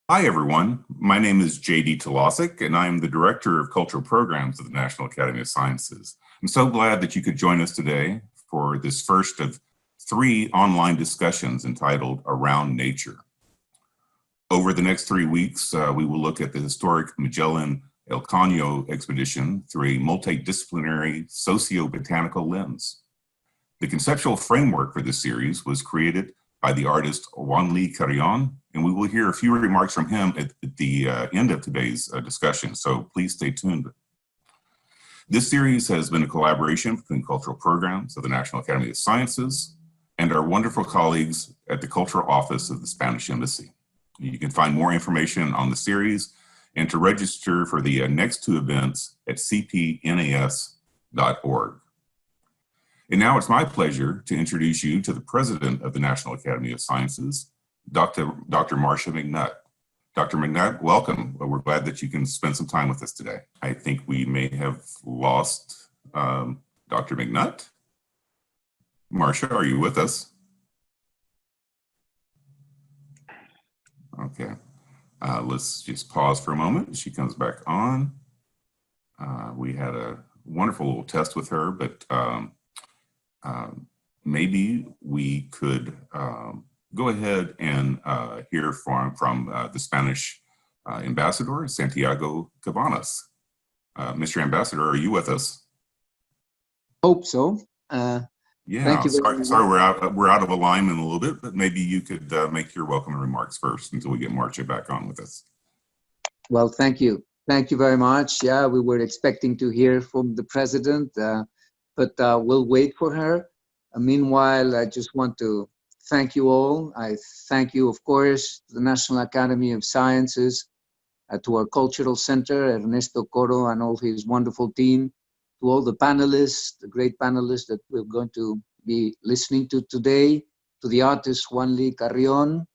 Hi, everyone. My name is J.D. Tolosik, and I am the Director of Cultural Programs of the National Academy of Sciences. I'm so glad that you could join us today for this first of 3 online discussions entitled Around Nature. Over the next 3 weeks, we will look at the historic Magellan Elcano expedition through a multidisciplinary socio-botanical lens. The conceptual framework for this series was created by the artist Juan Lee Carrion, and we will hear a few remarks from him at the end of today's discussion, so please stay tuned. This series has been a collaboration between cultural programs of the National Academy of Sciences and our wonderful colleagues at the Cultural Office of the Spanish Embassy. You can find more information on the series and to register for the next 2 events at cpnas.org. And now it's my pleasure to introduce you to the President of the National Academy of Sciences, Dr. Marcia McNeill. Dr. McNeill, welcome. We're glad that you can spend some time with us today. I think we may have lost Dr. McNeill. Marcia, are you with us? Okay, let's just pause for a moment. She comes back on. We had a wonderful little test with her, but maybe we could go ahead and hear from the Spanish ambassador, Santiago Cabanas. Mr. Ambassador, are you with us? Hope so. Yeah, thank you sorry we're out of alignment a little bit, but maybe you could make your welcome remarks first until we get Marcia back on with us. Well, thank you. Thank you very much. Yeah, we were expecting to hear from the president, but we'll wait for her. Meanwhile, I just want to thank you all. I thank you, of course, to the National Academy of Sciences, to our Cultural Center, Ernesto Coro and all his wonderful team, to all the panelists, the great panelists that we're going to be listening to today, to the artist Juan Lee Carrion,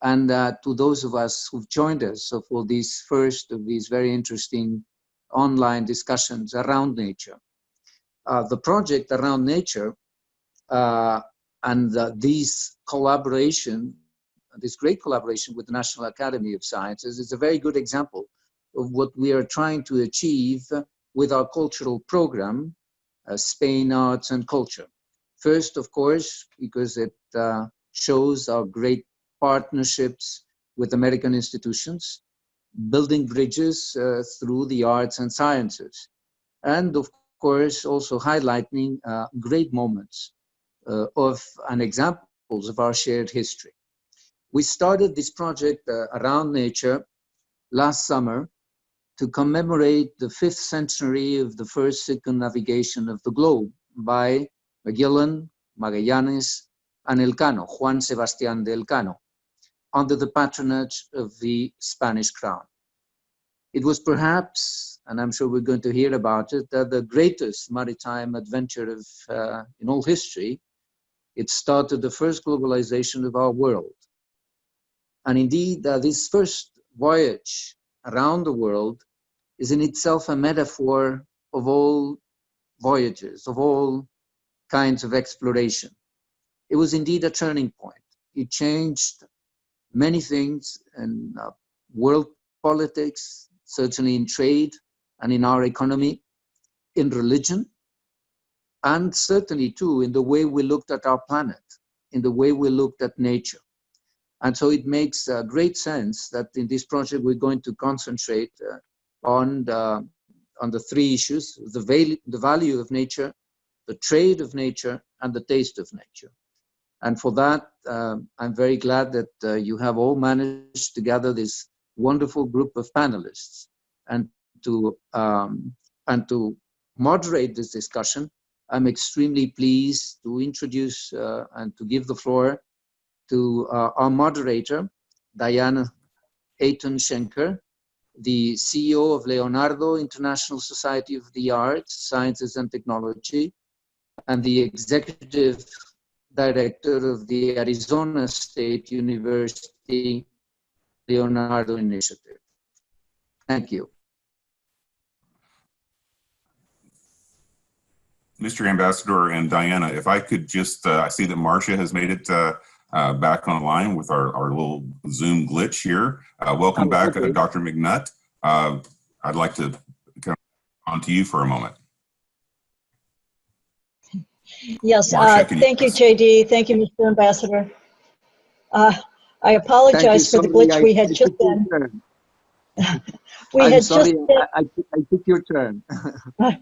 and to those of us who've joined us for these first of these very interesting online discussions around nature. The project Around Nature and this collaboration, this great collaboration with the National Academy of Sciences is a very good example of what we are trying to achieve with our cultural program, Spain Arts and Culture. First, of course, because it shows our great partnerships with American institutions, building bridges through the arts and sciences, and of course also highlighting great moments and examples of our shared history. We started this project Around Nature last summer to commemorate the 5th century of the first circumnavigation of the globe by Magellan, Magallanes, and Elcano, Juan Sebastián de Elcano, under the patronage of the Spanish crown. It was perhaps, and I'm sure we're going to hear about it, the greatest maritime adventure in all history. It started the first globalization of our world. And indeed, this first voyage around the world is in itself a metaphor of all voyages, of all kinds of exploration. It was indeed a turning point. It changed many things in world politics, certainly in trade and in our economy, in religion, and certainly too in the way we looked at our planet, in the way we looked at nature. And so it makes great sense that in this project we're going to concentrate on the 3 issues: the value of nature, the trade of nature, and the taste of nature. And for that, I'm very glad that you have all managed to gather this wonderful group of panelists. And to moderate this discussion, I'm extremely pleased to introduce and to give the floor to our moderator, Diana Ayton-Shenker, the CEO of Leonardo International Society of the Arts, Sciences and Technology, and the Executive Director of the Arizona State University Leonardo Initiative. Thank you. Mr. Ambassador and Diana, if I could just, I see that Marcia has made it back online with our little Zoom glitch here. Welcome back, Okay. Dr. McNutt. I'd like to come on to you for a moment. Yes, Marcia, thank you, JD. Thank you, Mr. Ambassador. I apologize for the glitch. We had just been. I'm sorry, I took your turn.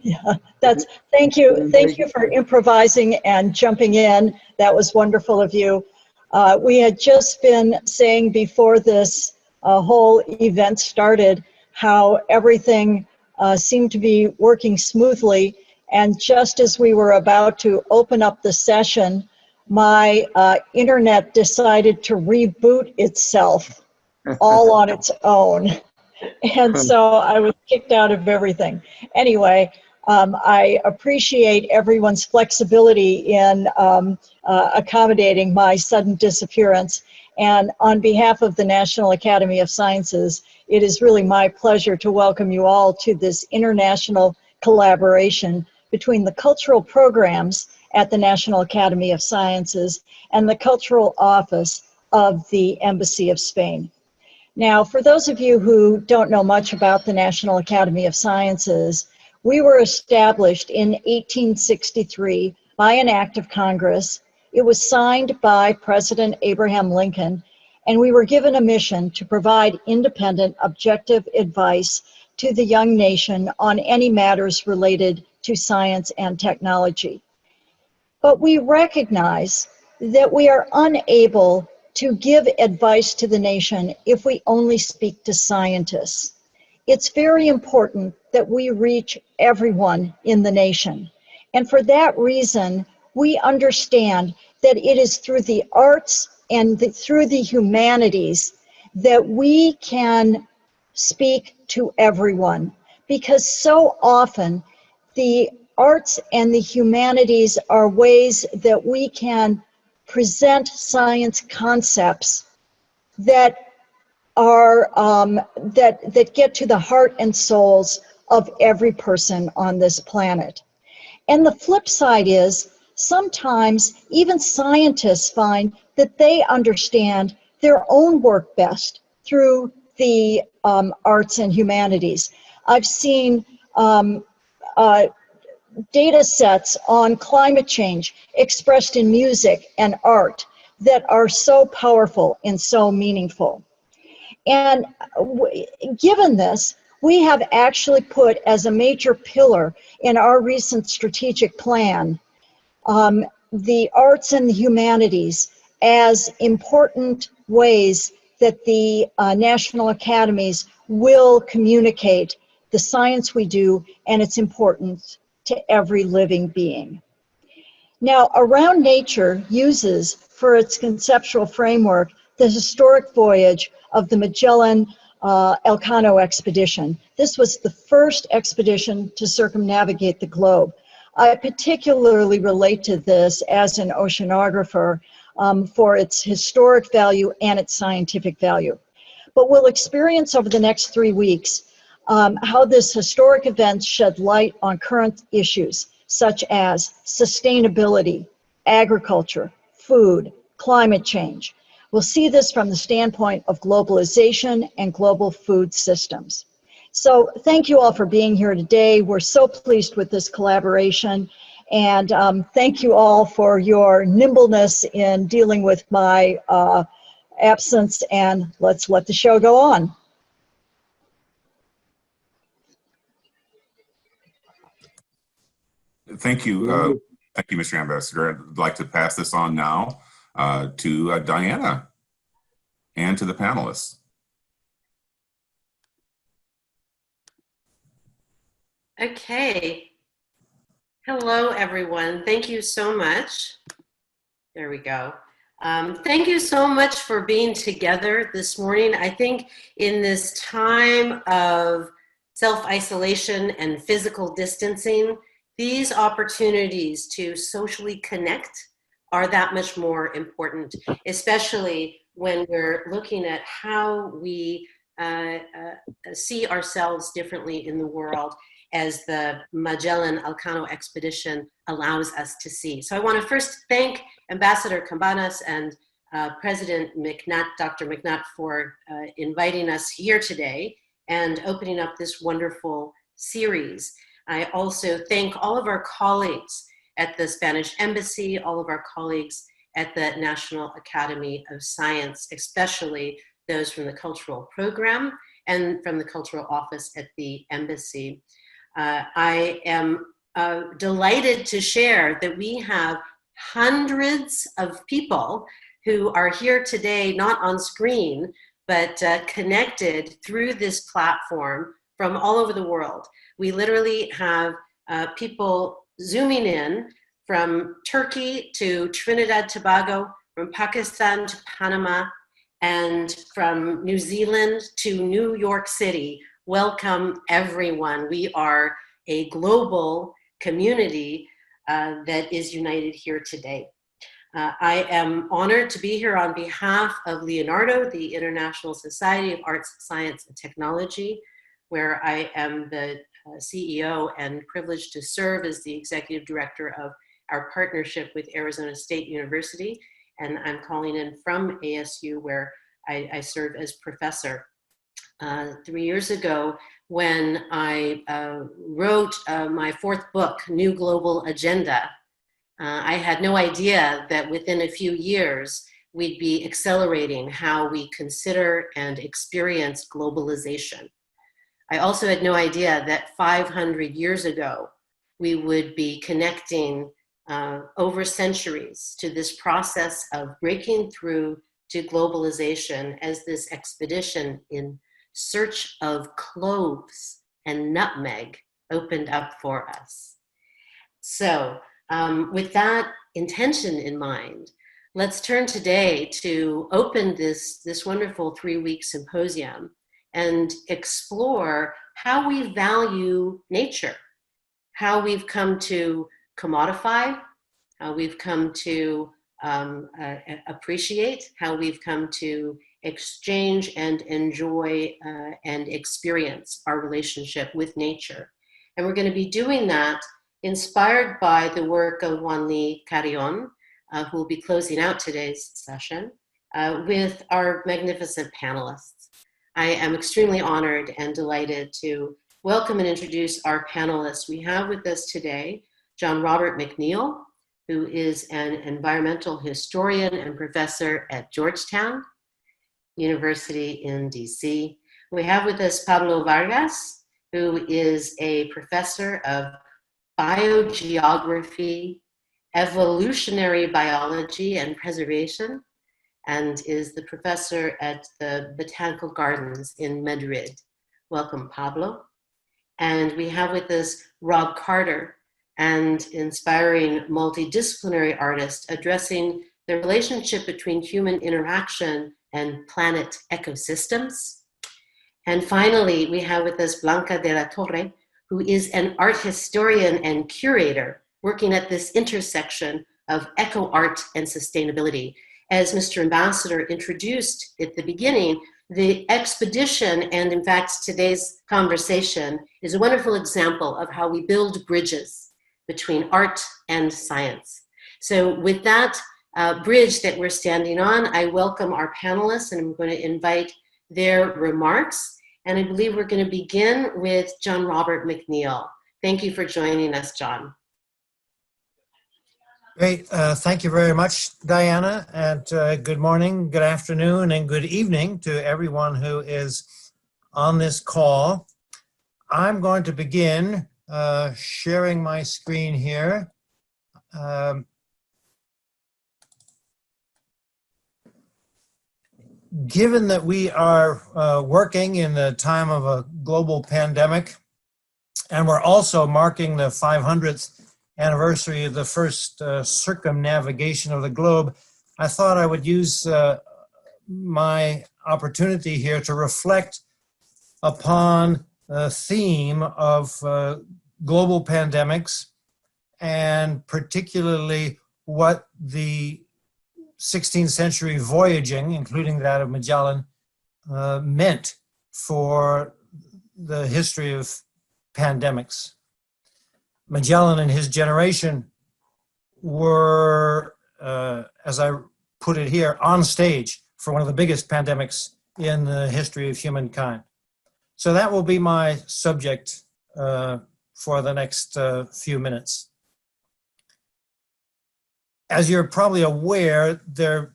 Yeah, thank you for improvising and jumping in. That was wonderful of you. We had just been saying before this whole event started how everything seemed to be working smoothly, and just as we were about to open up the session, my internet decided to reboot itself all on its own. And so I was kicked out of everything. Anyway, I appreciate everyone's flexibility in accommodating my sudden disappearance. And on behalf of the National Academy of Sciences, it is really my pleasure to welcome you all to this international collaboration between the cultural programs at the National Academy of Sciences and the Cultural Office of the Embassy of Spain. Now, for those of you who don't know much about the National Academy of Sciences, we were established in 1863 by an act of Congress. It was signed by President Abraham Lincoln, and we were given a mission to provide independent, objective advice to the young nation on any matters related to science and technology. But we recognize that we are unable to give advice to the nation if we only speak to scientists. It's very important that we reach everyone in the nation. And for that reason, we understand that it is through the arts and through the humanities that we can speak to everyone. Because so often, the arts and the humanities are ways that we can present science concepts that are that get to the heart and souls of every person on this planet. And the flip side is sometimes even scientists find that they understand their own work best through the arts and humanities. I've seen data sets on climate change expressed in music and art that are so powerful and so meaningful. And given this, we have actually put as a major pillar in our recent strategic plan the arts and the humanities as important ways that the national academies will communicate the science we do and its importance to every living being. Now, Around Nature uses for its conceptual framework the historic voyage of the Magellan Elcano expedition. This was the first expedition to circumnavigate the globe. I particularly relate to this as an oceanographer for its historic value and its scientific value. But we'll experience over the next 3 weeks how this historic event shed light on current issues such as sustainability, agriculture, food, climate change. We'll see this from the standpoint of globalization and global food systems. So thank you all for being here today. We're so pleased with this collaboration, and thank you all for your nimbleness in dealing with my absence, and let's let the show go on. Thank you. Thank you, Mr. Ambassador. I'd like to pass this on now to Diana and to the panelists. Okay. Hello, everyone. Thank you so much. There we go. Thank you so much for being together this morning. I think in this time of self-isolation and physical distancing, these opportunities to socially connect are that much more important, especially when we're looking at how we see ourselves differently in the world as the Magellan Elcano expedition allows us to see. So I want to first thank Ambassador Cabanas and President Dr. McNeill, for inviting us here today and opening up this wonderful series. I also thank all of our colleagues at the Spanish Embassy, all of our colleagues at the National Academy of Science, especially those from the cultural program and from the cultural office at the embassy. I am delighted to share that we have hundreds of people who are here today, not on screen, but connected through this platform from all over the world. We literally have people zooming in from Turkey to Trinidad, Tobago, from Pakistan to Panama, and from New Zealand to New York City. Welcome, everyone. We are a global community that is united here today. I am honored to be here on behalf of Leonardo, the International Society of Arts, Science, and Technology, where I am the CEO and privileged to serve as the executive director of our partnership with Arizona State University. And I'm calling in from ASU, where I serve as professor. 3 years ago, when I wrote my fourth book, New Global Agenda, I had no idea that within a few years, we'd be accelerating how we consider and experience globalization. I also had no idea that 500 years ago, we would be connecting over centuries to this process of breaking through to globalization as this expedition in search of cloves and nutmeg opened up for us. So with that intention in mind, let's turn today to open this wonderful 3-week symposium and explore how we value nature, how we've come to commodify, how we've come to appreciate, how we've come to exchange and enjoy and experience our relationship with nature. And we're going to be doing that inspired by the work of Juan Lee Carrion, who will be closing out today's session, with our magnificent panelists. I am extremely honored and delighted to welcome and introduce our panelists. We have with us today John Robert McNeill, who is an environmental historian and professor at Georgetown University in DC. We have with us Pablo Vargas, who is a professor of biogeography, evolutionary biology, and preservation, and is the professor at the Botanical Gardens in Madrid. Welcome, Pablo. And we have with us Rob Carter, an inspiring multidisciplinary artist addressing the relationship between human interaction and planet ecosystems. And finally, we have with us Blanca de la Torre, who is an art historian and curator working at this intersection of eco-art and sustainability. As Mr. Ambassador introduced at the beginning, the expedition, and in fact today's conversation, is a wonderful example of how we build bridges between art and science. So with that bridge that we're standing on, I welcome our panelists, and I'm going to invite their remarks. And I believe we're going to begin with John Robert McNeill. Thank you for joining us, John. Great. Thank you very much, Diana. And good morning, good afternoon, and good evening to everyone who is on this call. I'm going to begin sharing my screen here. Given that we are working in the time of a global pandemic, and we're also marking the 500th anniversary of the first circumnavigation of the globe, I thought I would use my opportunity here to reflect upon the theme of global pandemics, and particularly what the 16th century voyaging, including that of Magellan, meant for the history of pandemics. Magellan and his generation were, as I put it here, on stage for one of the biggest pandemics in the history of humankind. So that will be my subject for the next few minutes. As you're probably aware, there have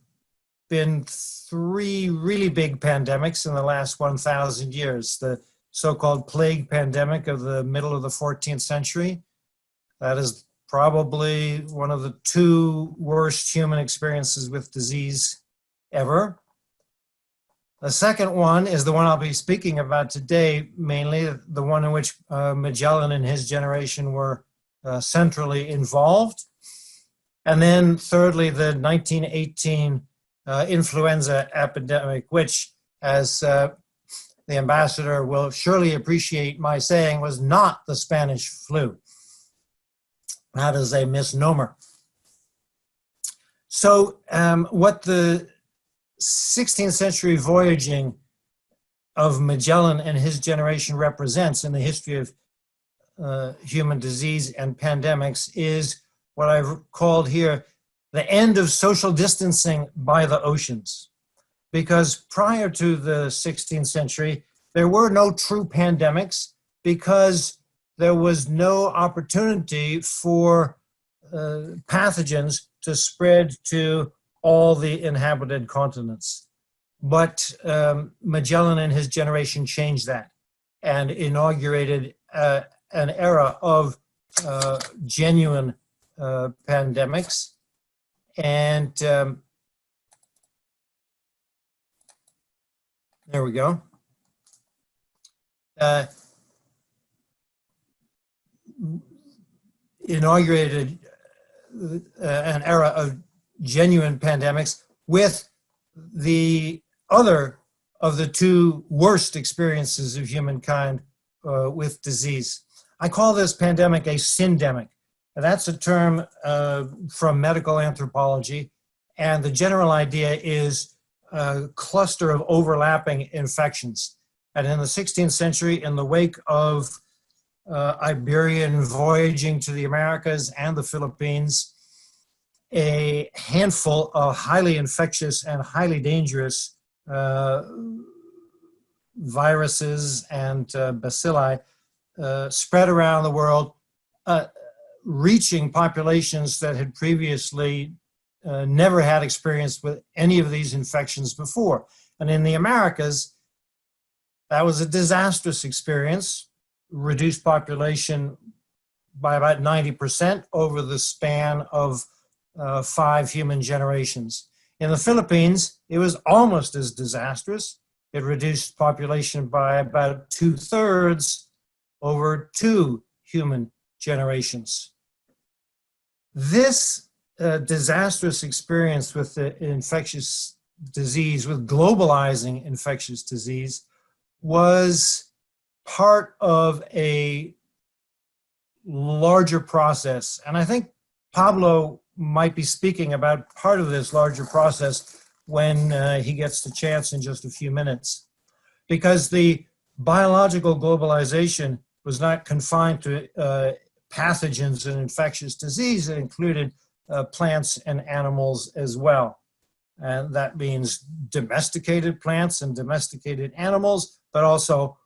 been 3 really big pandemics in the last 1,000 years. The so-called plague pandemic of the middle of the 14th century. That is probably one of the 2 worst human experiences with disease ever. The second one is the one I'll be speaking about today, mainly the one in which Magellan and his generation were centrally involved. And then thirdly, the 1918 influenza epidemic, which, as the ambassador will surely appreciate my saying, was not the Spanish flu. That is a misnomer. So what the 16th century voyaging of Magellan and his generation represents in the history of human disease and pandemics is what I've called here the end of social distancing by the oceans. Because prior to the 16th century, there were no true pandemics because there was no opportunity for pathogens to spread to all the inhabited continents. But Magellan and his generation changed that and inaugurated an era of genuine pandemics. And there we go. Inaugurated an era of genuine pandemics with the other of the 2 worst experiences of humankind with disease. I call this pandemic a syndemic. That's a term from medical anthropology, and the general idea is a cluster of overlapping infections. And in the 16th century, in the wake of Iberian voyaging to the Americas and the Philippines, a handful of highly infectious and highly dangerous viruses and bacilli spread around the world, reaching populations that had previously never had experience with any of these infections before. And in the Americas, that was a disastrous experience, reduced population by about 90% over the span of 5 human generations. In the Philippines, it was almost as disastrous. It reduced population by about 2/3 over 2 human generations. This disastrous experience with the infectious disease, with globalizing infectious disease, was part of a larger process. And I think Pablo might be speaking about part of this larger process when he gets the chance in just a few minutes. Because the biological globalization was not confined to pathogens and infectious disease. It included plants and animals as well. And that means domesticated plants and domesticated animals, but also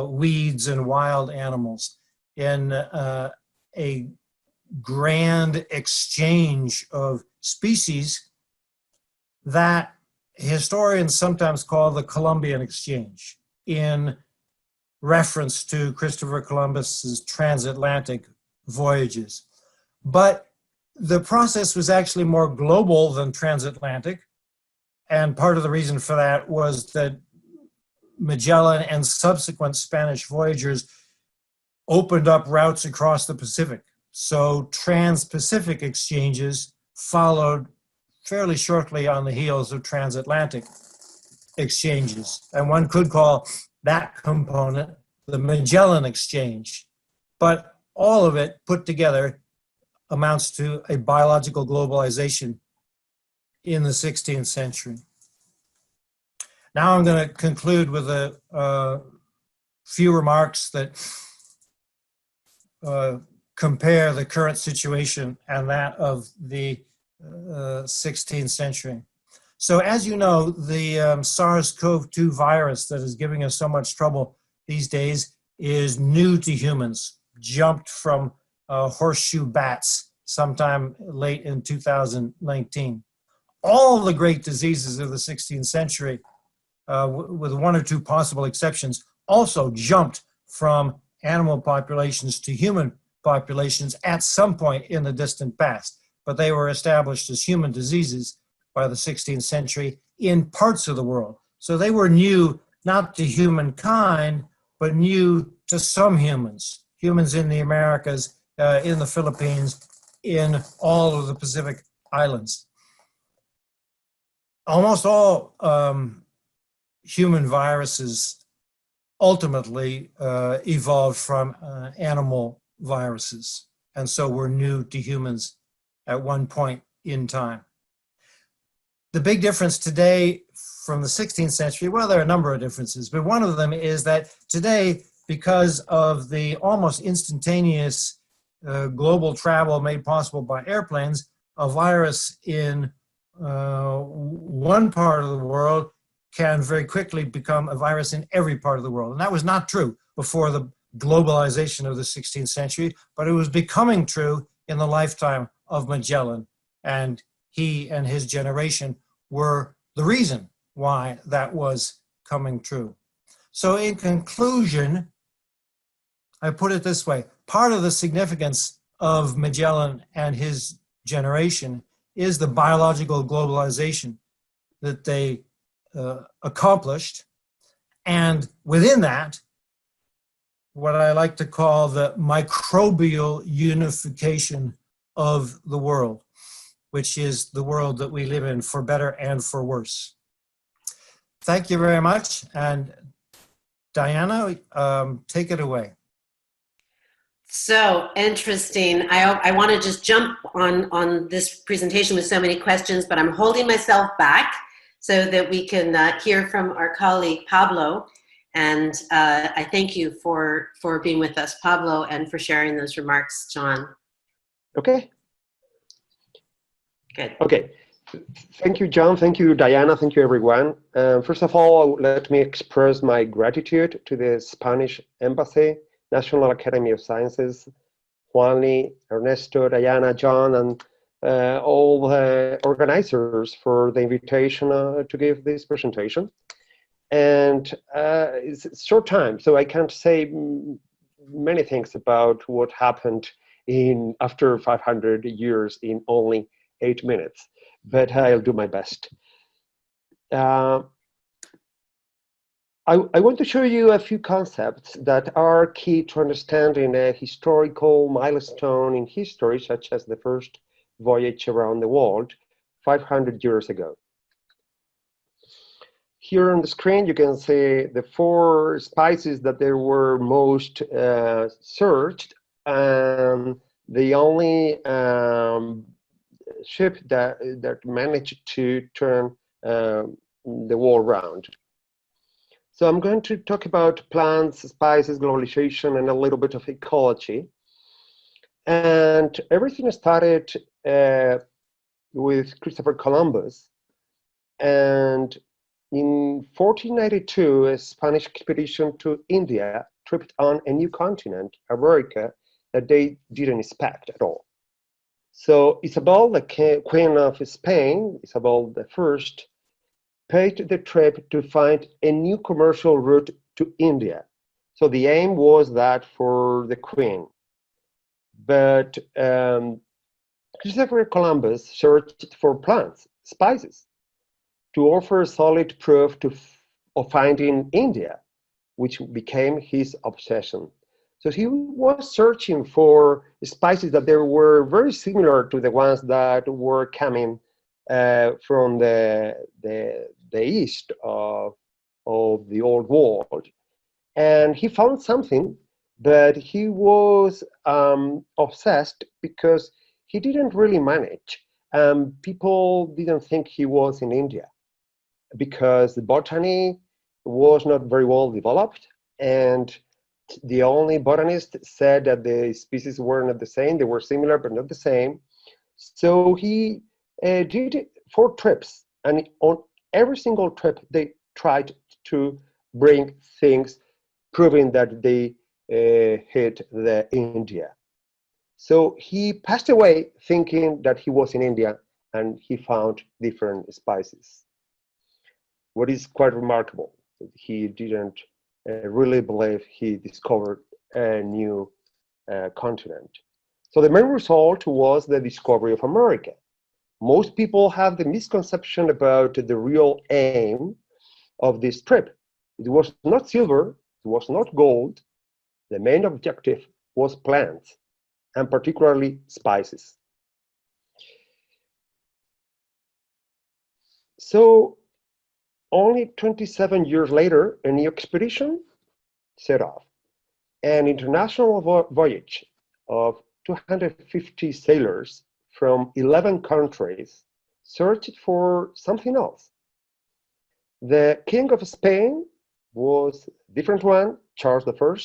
weeds and wild animals in a grand exchange of species that historians sometimes call the Columbian Exchange, in reference to Christopher Columbus's transatlantic voyages. But the process was actually more global than transatlantic, and part of the reason for that was that Magellan and subsequent Spanish voyagers opened up routes across the Pacific. So trans-Pacific exchanges followed fairly shortly on the heels of transatlantic exchanges. And one could call that component the Magellan Exchange. But all of it put together amounts to a biological globalization in the 16th century. Now I'm going to conclude with a few remarks that compare the current situation and that of the 16th century. So as you know, the SARS-CoV-2 virus that is giving us so much trouble these days is new to humans, jumped from horseshoe bats sometime late in 2019. All the great diseases of the 16th century, with one or two possible exceptions, also jumped from animal populations to human populations at some point in the distant past. But they were established as human diseases by the 16th century in parts of the world. So they were new not to humankind, but new to some humans, humans in the Americas, in the Philippines, in all of the Pacific Islands. Almost all human viruses ultimately evolved from animal viruses, and so were new to humans at one point in time. The big difference today from the 16th century, well, there are a number of differences, but one of them is that today, because of the almost instantaneous global travel made possible by airplanes, a virus in one part of the world can very quickly become a virus in every part of the world. And that was not true before the globalization of the 16th century, but it was becoming true in the lifetime of Magellan. And he and his generation were the reason why that was coming true. So in conclusion, I put it this way: part of the significance of Magellan and his generation is the biological globalization that they accomplished. And within that, what I like to call the microbial unification of the world, which is the world that we live in, for better and for worse. Thank you very much. And Diana, take it away. So interesting. I want to just jump on this presentation with so many questions, but I'm holding myself back so that we can hear from our colleague Pablo. And I thank you for being with us, Pablo, and for sharing those remarks, John. Okay. Good. Okay. Thank you, John. Thank you, Diana. Thank you, everyone. First of all, let me express my gratitude to the Spanish Embassy, National Academy of Sciences, Juanly, Ernesto, Diana, John, and all the organizers for the invitation to give this presentation. And it's a short time, so I can't say many things about what happened after 500 years in only 8 minutes, but I'll do my best. I want to show you a few concepts that are key to understanding a historical milestone in history, such as the first voyage around the world 500 years ago. Here on the screen, you can see the 4 spices that they were most searched, and the only ship that managed to turn the world round. So I'm going to talk about plants, spices, globalization, and a little bit of ecology. And everything started with Christopher Columbus. And in 1492, a Spanish expedition to India tripped on a new continent, America, that they didn't expect at all. So Isabel, the Queen of Spain, Isabel I, paid the trip to find a new commercial route to India. So the aim was that for the Queen. But Christopher Columbus searched for plants, spices, to offer solid proof of finding India, which became his obsession. So he was searching for spices that they were very similar to the ones that were coming from the east of the old world. And he found something, but he was obsessed because he didn't really manage. People didn't think he was in India because the botany was not very well developed, and the only botanist said that the species were not the same. They were similar, but not the same. So he did 4 trips And on every single trip, they tried to bring things proving that they hit the India. So he passed away thinking that he was in India, and he found different spices. What is quite remarkable, that he didn't really believe he discovered a new continent. So the main result was the discovery of America. Most people have the misconception about the real aim of this trip. It was not silver, it was not gold. The main objective was plants, and particularly spices. So only 27 years later, a new expedition set off. An international voyage of 250 sailors from 11 countries searched for something else. The King of Spain was a different one, Charles I,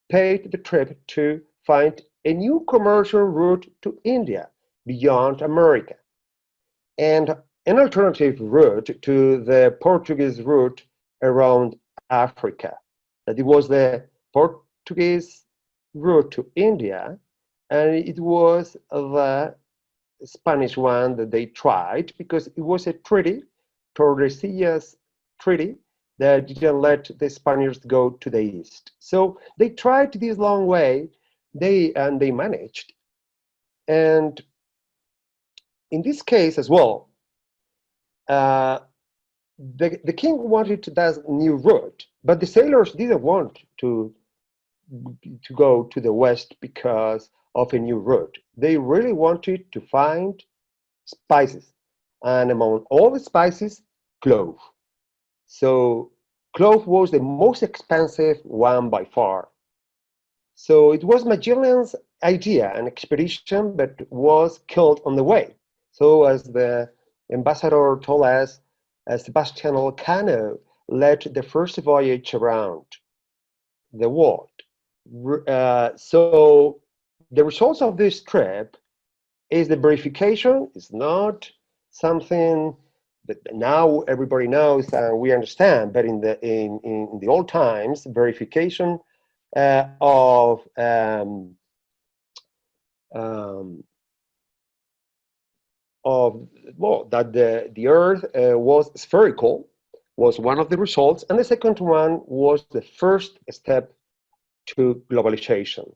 paid the trip to find a new commercial route to India beyond America, and an alternative route to the Portuguese route around Africa. That it was the Portuguese route to India, and it was the Spanish one that they tried because it was a treaty, Tordesillas Treaty, that didn't let the Spaniards go to the east. So they tried this long way, they managed. And in this case as well, the king wanted that new route, but the sailors didn't want to go to the west because of a new route. They really wanted to find spices, and among all the spices, clove. So clove was the most expensive one by far. So it was Magellan's idea, an expedition, but was killed on the way. So as the ambassador told us, Sebastian Elcano led the first voyage around the world. So the results of this trip is the verification. It's not something that now everybody knows and we understand, but in the old times, verification of that the Earth was spherical was one of the results, and the second one was the first step to globalization.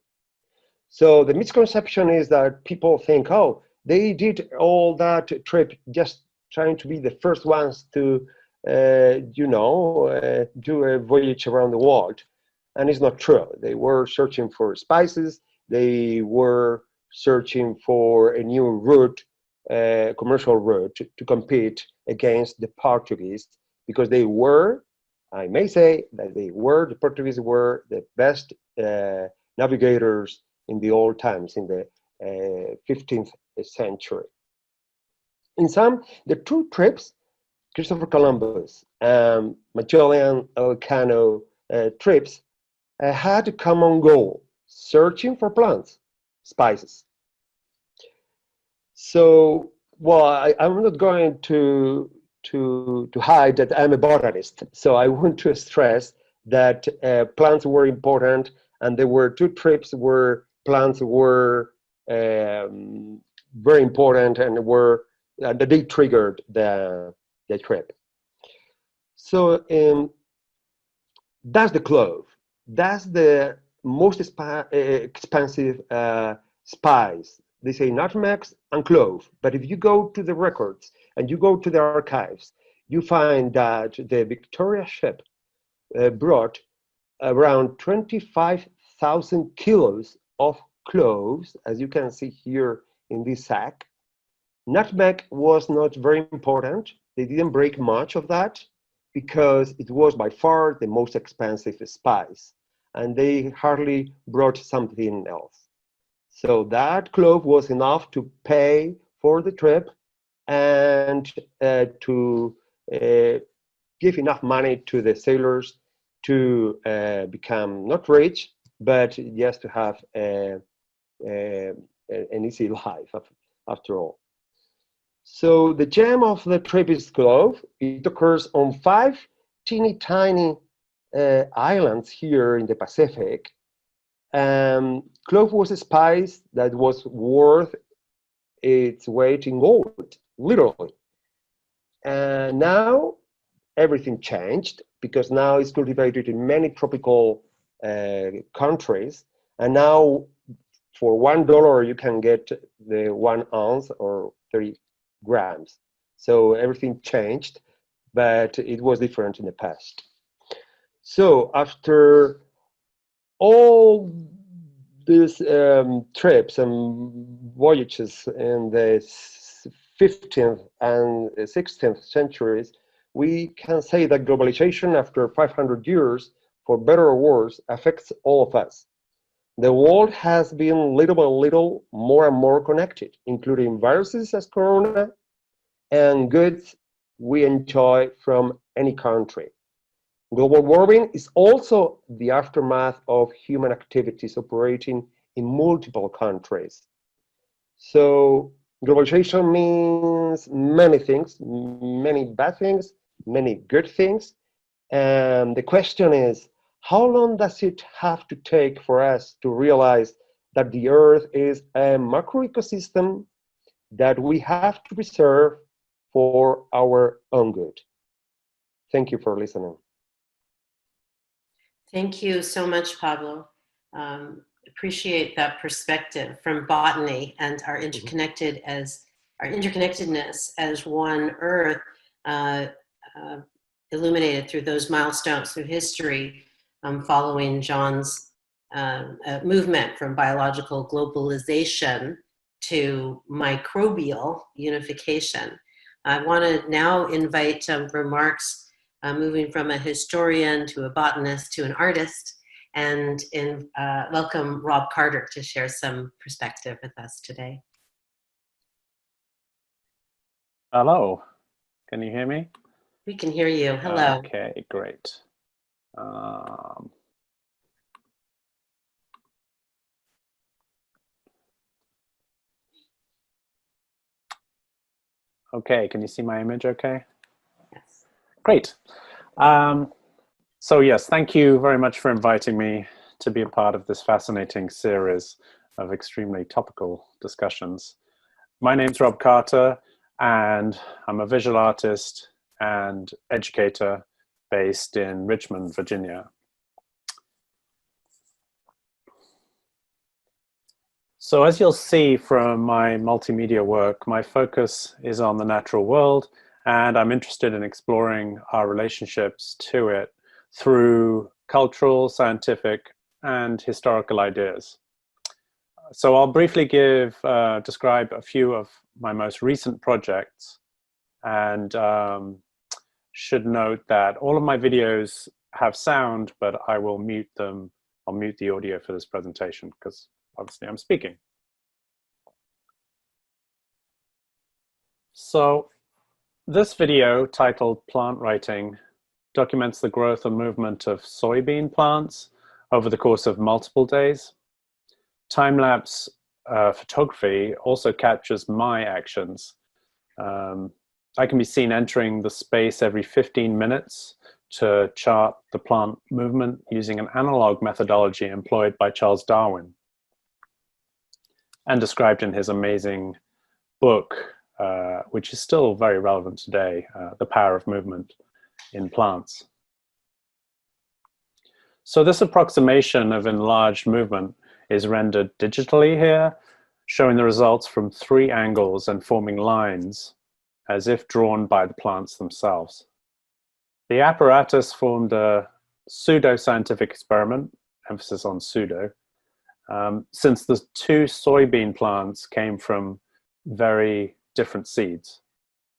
So the misconception is that people think, oh, they did all that trip just trying to be the first ones to, do a voyage around the world. And it's not true. They were searching for spices. They were searching for a new route, commercial route, to compete against the Portuguese, because they were, I may say, that the Portuguese were the best navigators in the old times, in the 15th century. In some, the two trips, Christopher Columbus and Magellan Elcano trips, had a common goal: searching for plants, spices. So, well, I'm not going to hide that I'm a botanist. So I want to stress that plants were important, and there were two trips where plants were very important and were that they triggered the trip. So that's the clove. That's the most expensive spice. They say nutmegs and clove, but if you go to the records and you go to the archives, you find that the Victoria ship brought around 25,000 kilos of cloves, as you can see here in this sack. Nutmeg was not very important. They didn't break much of that because it was by far the most expensive spice, and they hardly brought something else. So that clove was enough to pay for the trip and to give enough money to the sailors to become not rich, but just to have an easy life after all. So the gem of the trip is clove. It occurs on 5 teeny tiny islands here in the Pacific. Clove was a spice that was worth its weight in gold, literally. And now everything changed, because now it's cultivated in many tropical countries. And now for $1 you can get the 1 ounce or 30 grams. So everything changed, but it was different in the past. So after all these trips and voyages in the 15th and 16th centuries, we can say that globalization after 500 years, for better or worse, affects all of us. The world has been little by little more and more connected, including viruses as corona and goods we enjoy from any country. Global warming is also the aftermath of human activities operating in multiple countries. So globalization means many things, many bad things, many good things. And the question is, how long does it have to take for us to realize that the Earth is a macro ecosystem that we have to preserve for our own good? Thank you for listening. Thank you so much, Pablo. Appreciate that perspective from botany and our interconnectedness as one Earth, illuminated through those milestones through history, following John's movement from biological globalization to microbial unification. I want to now invite remarks moving from a historian to a botanist to an artist, and welcome Rob Carter to share some perspective with us today. Hello, can you hear me? We can hear you. Hello. Okay, great. Okay, can you see my image okay? Yes. Great. So yes, thank you very much for inviting me to be a part of this fascinating series of extremely topical discussions. My name's Rob Carter, and I'm a visual artist and educator based in Richmond, Virginia. So as you'll see from my multimedia work, my focus is on the natural world, and I'm interested in exploring our relationships to it through cultural, scientific, and historical ideas. So I'll briefly describe a few of my most recent projects, and should note that all of my videos have sound, but I will mute them. I'll mute the audio for this presentation because obviously I'm speaking. So this video, titled Plant Writing, documents the growth and movement of soybean plants over the course of multiple days. Time-lapse photography also captures my actions. I can be seen entering the space every 15 minutes to chart the plant movement using an analog methodology employed by Charles Darwin and described in his amazing book, which is still very relevant today, The Power of Movement in Plants. So this approximation of enlarged movement is rendered digitally here, showing the results from 3 angles and forming lines as if drawn by the plants themselves. The apparatus formed a pseudo-scientific experiment, emphasis on pseudo, since the 2 soybean plants came from very different seeds,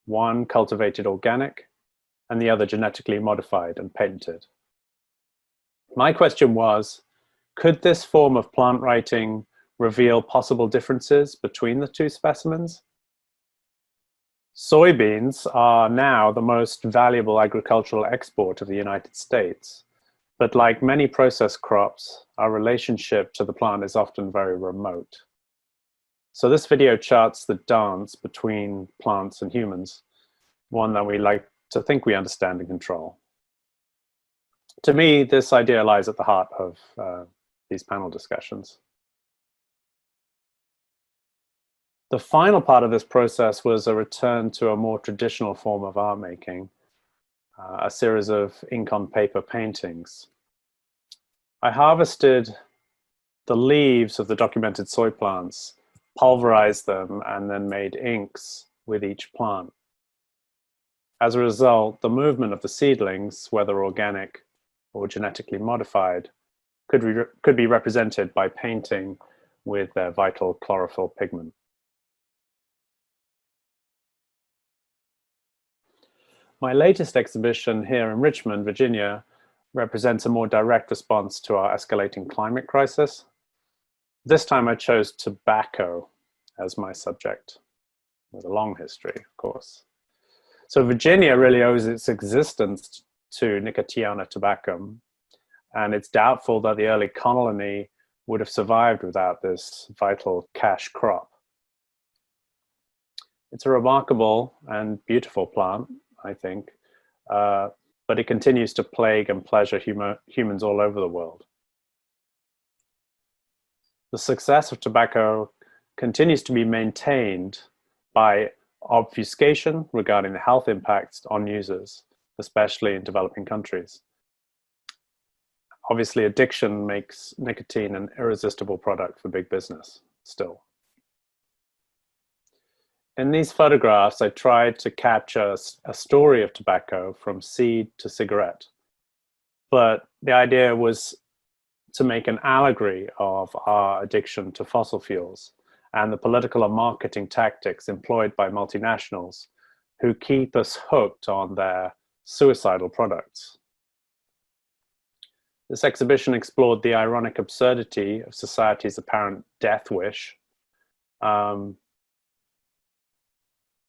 one cultivated organic and the other genetically modified and patented. My question was, could this form of plant writing reveal possible differences between the 2 specimens? Soybeans are now the most valuable agricultural export of the United States, but like many processed crops, our relationship to the plant is often very remote. So this video charts the dance between plants and humans, one that we like to think we understand and control. To me, this idea lies at the heart of these panel discussions. The final part of this process was a return to a more traditional form of art making, a series of ink on paper paintings. I harvested the leaves of the documented soy plants, pulverized them, and then made inks with each plant. As a result, the movement of the seedlings, whether organic or genetically modified, could be represented by painting with their vital chlorophyll pigment. My latest exhibition here in Richmond, Virginia, represents a more direct response to our escalating climate crisis. This time I chose tobacco as my subject, with a long history, of course. So Virginia really owes its existence to Nicotiana tabacum, and it's doubtful that the early colony would have survived without this vital cash crop. It's a remarkable and beautiful plant, I think, but it continues to plague and pleasure humans all over the world. The success of tobacco continues to be maintained by obfuscation regarding the health impacts on users, especially in developing countries. Obviously, addiction makes nicotine an irresistible product for big business still. In these photographs, I tried to capture a story of tobacco from seed to cigarette. But the idea was to make an allegory of our addiction to fossil fuels and the political and marketing tactics employed by multinationals who keep us hooked on their suicidal products. This exhibition explored the ironic absurdity of society's apparent death wish,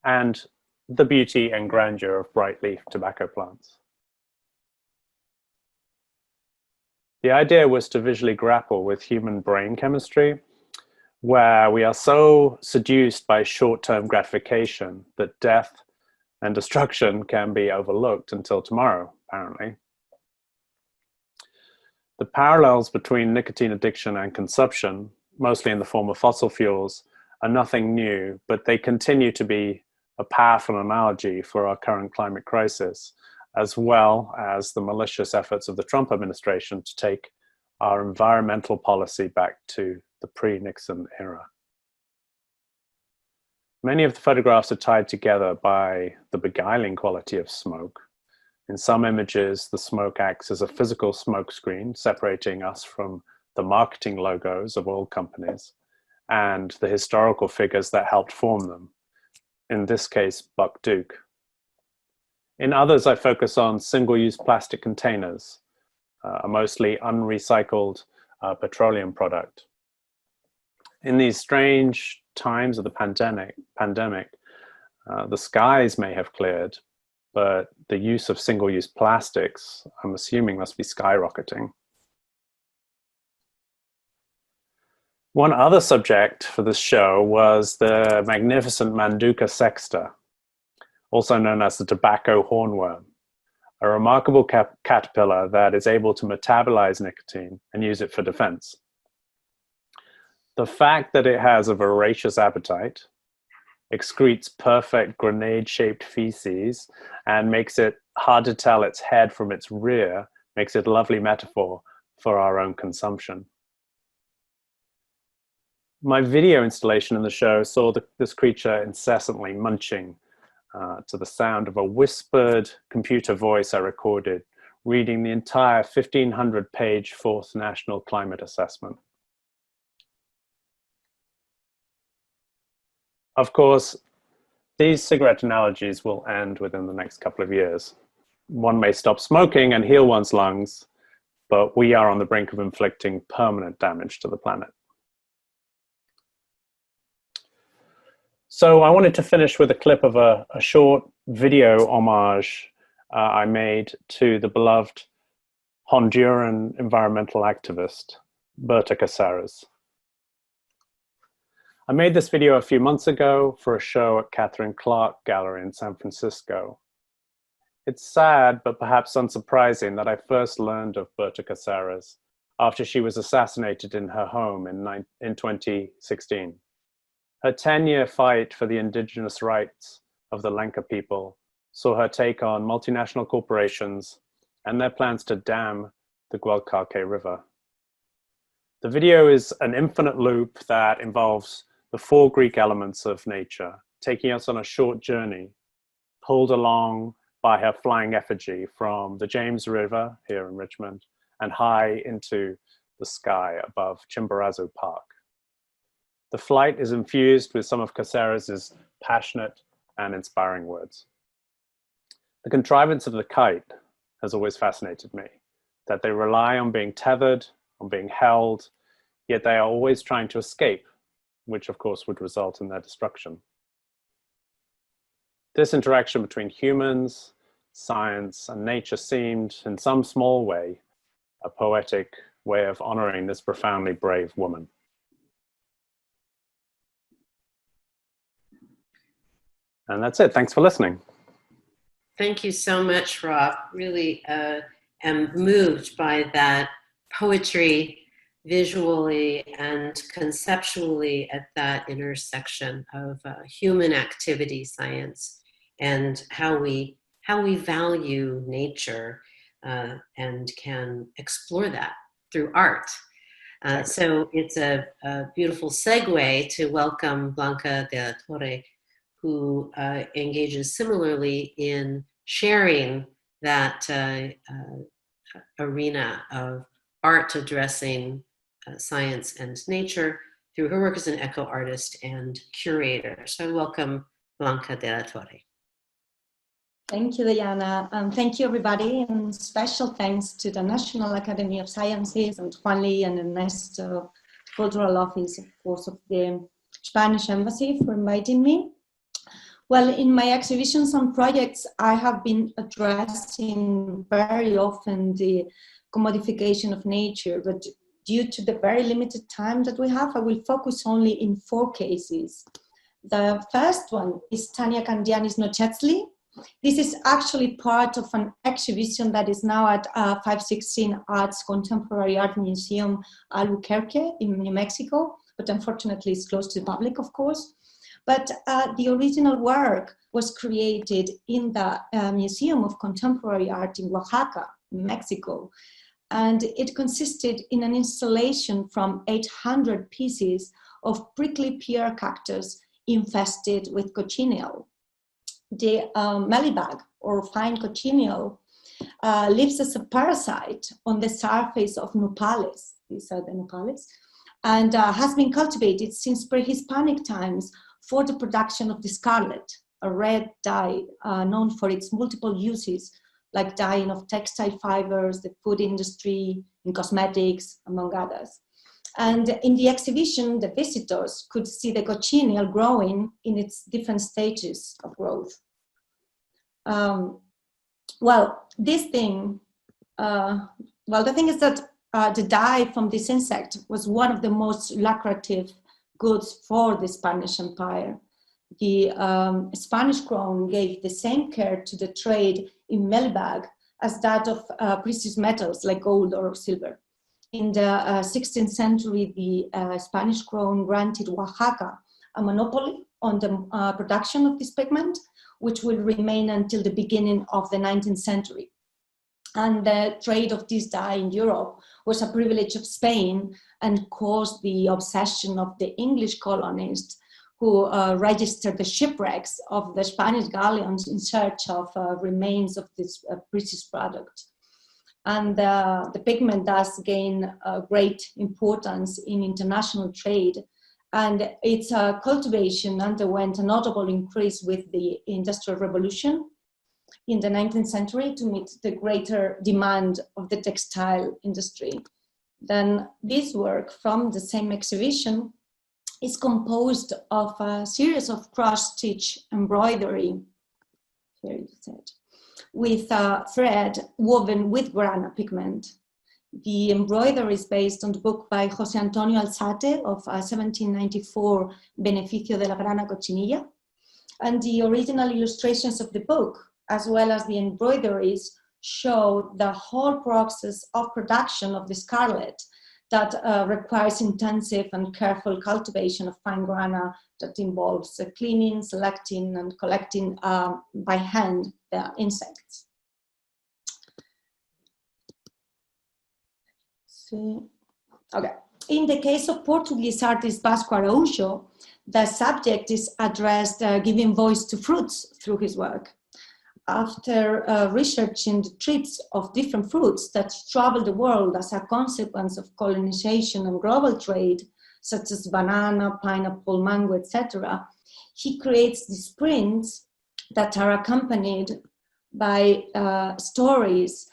and the beauty and grandeur of bright leaf tobacco plants. The idea was to visually grapple with human brain chemistry, where we are so seduced by short-term gratification that death and destruction can be overlooked until tomorrow, apparently. The parallels between nicotine addiction and consumption, mostly in the form of fossil fuels, are nothing new, but they continue to be a powerful analogy for our current climate crisis, as well as the malicious efforts of the Trump administration to take our environmental policy back to the pre-Nixon era. Many of the photographs are tied together by the beguiling quality of smoke. In some images, the smoke acts as a physical smoke screen, separating us from the marketing logos of oil companies and the historical figures that helped form them. In this case, Buck Duke. In others, I focus on single-use plastic containers, a mostly unrecycled petroleum product. In these strange times of the pandemic, the skies may have cleared, but the use of single-use plastics, I'm assuming, must be skyrocketing. One other subject for this show was the magnificent Manduca sexta, also known as the tobacco hornworm, a remarkable caterpillar that is able to metabolize nicotine and use it for defense. The fact that it has a voracious appetite, excretes perfect grenade-shaped feces, and makes it hard to tell its head from its rear makes it a lovely metaphor for our own consumption. My video installation in the show saw this creature incessantly munching to the sound of a whispered computer voice I recorded, reading the entire 1,500-page Fourth National Climate Assessment. Of course, these cigarette analogies will end within the next couple of years. One may stop smoking and heal one's lungs, but we are on the brink of inflicting permanent damage to the planet. So I wanted to finish with a clip of a short video homage I made to the beloved Honduran environmental activist, Berta Caceres. I made this video a few months ago for a show at Catherine Clark Gallery in San Francisco. It's sad, but perhaps unsurprising, that I first learned of Berta Cáceres after she was assassinated in her home in 2016. Her 10-year fight for the indigenous rights of the Lenca people saw her take on multinational corporations and their plans to dam the Guadalquivir River. The video is an infinite loop that involves the 4 Greek elements of nature, taking us on a short journey, pulled along by her flying effigy from the James River here in Richmond and high into the sky above Chimborazo Park. The flight is infused with some of Cáceres' passionate and inspiring words. The contrivance of the kite has always fascinated me, that they rely on being tethered, on being held, yet they are always trying to escape, which of course would result in their destruction. This interaction between humans, science, and nature seemed, in some small way, a poetic way of honoring this profoundly brave woman. And that's it. Thanks for listening. Thank you so much, Rob. Really am moved by that poetry visually and conceptually at that intersection of human activity science and how we value nature and can explore that through art. So it's a beautiful segue to welcome Blanca the Touareg, who engages similarly in sharing that arena of art addressing science and nature through her work as an eco artist and curator. So I welcome Blanca de la Torre. Thank you, Diana, and thank you, everybody, and special thanks to the National Academy of Sciences and Juan Lee and Ernesto Cultural Office, of course, of the Spanish Embassy for inviting me. Well, in my exhibitions and projects, I have been addressing very often the commodification of nature, but due to the very limited time that we have, I will focus only in 4 cases. The first one is Tania Candiani's Nochetzli. This is actually part of an exhibition that is now at 516 Arts Contemporary Art Museum, Albuquerque in New Mexico, but unfortunately it's closed to the public, of course. But the original work was created in the Museum of Contemporary Art in Oaxaca, Mexico. And it consisted in an installation from 800 pieces of prickly pear cactus infested with cochineal. The mellibug, or fine cochineal, lives as a parasite on the surface of nopales. These are the nopales, and has been cultivated since pre-Hispanic times for the production of the scarlet, a red dye known for its multiple uses, like dyeing of textile fibers, the food industry, in cosmetics, among others. And in the exhibition, the visitors could see the cochineal growing in its different stages of growth. The thing is that the dye from this insect was one of the most lucrative goods for the Spanish Empire. The Spanish crown gave the same care to the trade in mellibug as that of precious metals like gold or silver. In the 16th century, the Spanish crown granted Oaxaca a monopoly on the production of this pigment, which will remain until the beginning of the 19th century. And the trade of this dye in Europe was a privilege of Spain and caused the obsession of the English colonists who registered the shipwrecks of the Spanish galleons in search of remains of this precious product. And the pigment thus gained great importance in international trade, and its cultivation underwent a notable increase with the Industrial Revolution in the 19th century to meet the greater demand of the textile industry. Then this work from the same exhibition is composed of a series of cross-stitch embroidery, here you said, with thread woven with grana pigment. The embroidery is based on the book by José Antonio Alzate of 1794, Beneficio de la Grana Cochinilla. And the original illustrations of the book, as well as the embroideries, show the whole process of production of the scarlet that requires intensive and careful cultivation of fine grana that involves cleaning, selecting, and collecting by hand the insects. Okay. In the case of Portuguese artist Vasco Araújo, the subject is addressed giving voice to fruits through his work. After researching the traits of different fruits that travel the world as a consequence of colonization and global trade, such as banana, pineapple, mango, etc., he creates these prints that are accompanied by stories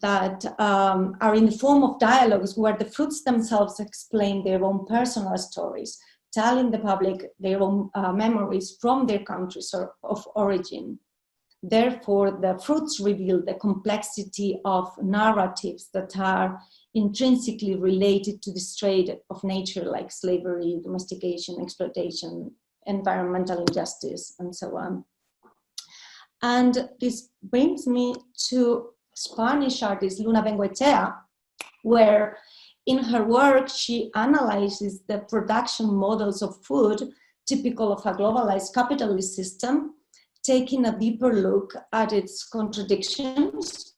that are in the form of dialogues where the fruits themselves explain their own personal stories, telling the public their own memories from their countries of origin. Therefore, the fruits reveal the complexity of narratives that are intrinsically related to this trade of nature, like slavery, domestication, exploitation, environmental injustice, and so on. And this brings me to Spanish artist Luna Bengoechea, where in her work she analyzes the production models of food typical of a globalized capitalist system, taking a deeper look at its contradictions.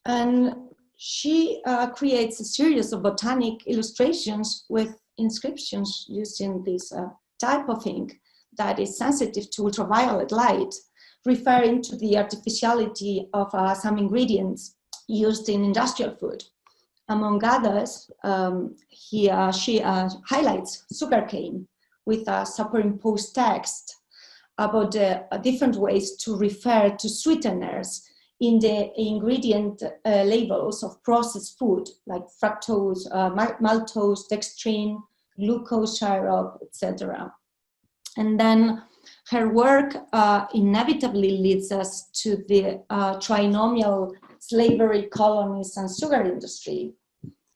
And she creates a series of botanic illustrations with inscriptions using this type of ink that is sensitive to ultraviolet light, referring to the artificiality of some ingredients used in industrial food. Among others, she highlights sugarcane with a superimposed text about different ways to refer to sweeteners in the ingredient labels of processed food, like fructose, maltose, dextrine, glucose syrup, etc. And then her work inevitably leads us to the trinomial slavery, colonies, and sugar industry.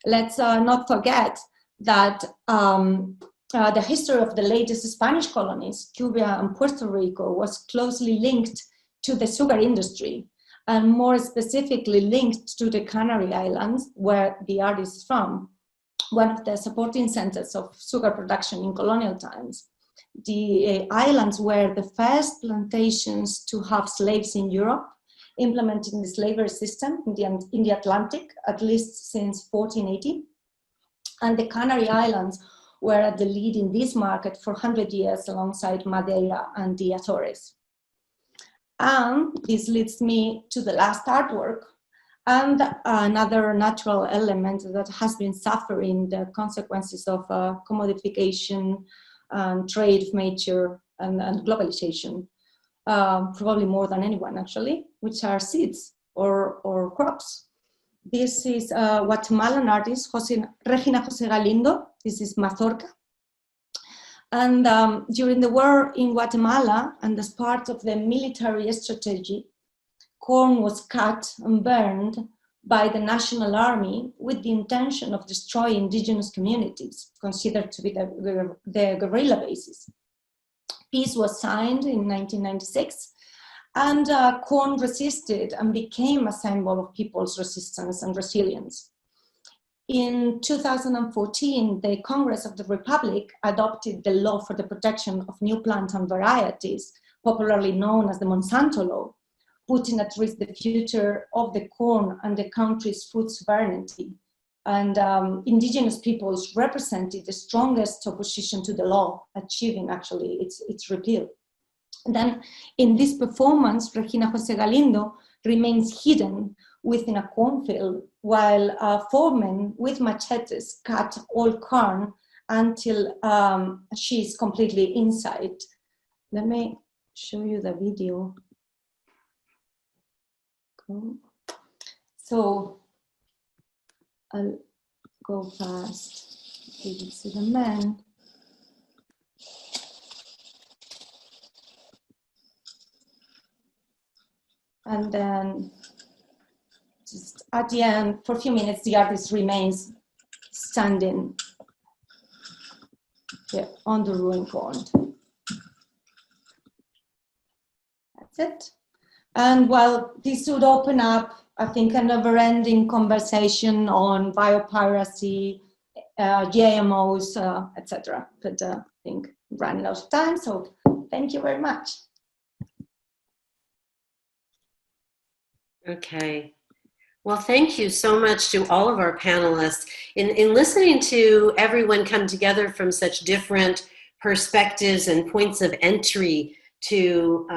Let's not forget that the history of the latest Spanish colonies, Cuba and Puerto Rico, was closely linked to the sugar industry, and more specifically linked to the Canary Islands, where the artist is from, one of the supporting centers of sugar production in colonial times. The islands were the first plantations to have slaves in Europe, implementing the slavery system in the Atlantic, at least since 1480. And the Canary Islands were at the lead in this market for 100 years alongside Madeira and the Azores. And this leads me to the last artwork and another natural element that has been suffering the consequences of commodification and trade of nature and globalization, probably more than anyone actually, which are seeds or crops. This is Guatemalan artist Regina José Galindo. This is Mazorca. And during the war in Guatemala, and as part of the military strategy, corn was cut and burned by the National Army with the intention of destroying indigenous communities, considered to be the guerrilla bases. Peace was signed in 1996, and corn resisted and became a symbol of people's resistance and resilience. In 2014, the Congress of the Republic adopted the law for the protection of new plants and varieties, popularly known as the Monsanto Law, putting at risk the future of the corn and the country's food sovereignty. And indigenous peoples represented the strongest opposition to the law, achieving actually its repeal. And then in this performance, Regina José Galindo remains hidden within a cornfield, while foremen with machetes cut all corn until she is completely inside. Let me show you the video. Cool. So I'll go fast. You can see the man. And then just at the end, for a few minutes, the artist remains standing here on the ruined pond. That's it. And well, this would open up, I think, a never-ending conversation on biopiracy, GMOs, etc. But I think we're running out of time, so thank you very much. Okay. Well, thank you so much to all of our panelists. In listening to everyone come together from such different perspectives and points of entry to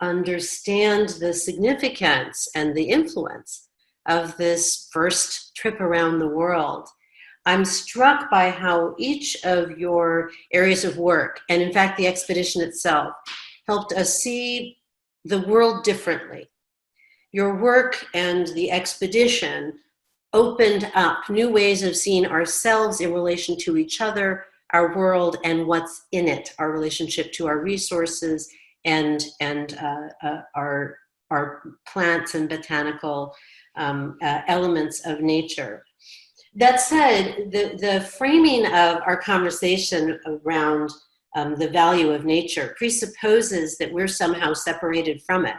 understand the significance and the influence of this first trip around the world, I'm struck by how each of your areas of work, and in fact the expedition itself, helped us see the world differently. Your work and the expedition opened up new ways of seeing ourselves in relation to each other, our world, and what's in it, our relationship to our resources and our plants and botanical elements of nature. That said, the framing of our conversation around the value of nature presupposes that we're somehow separated from it.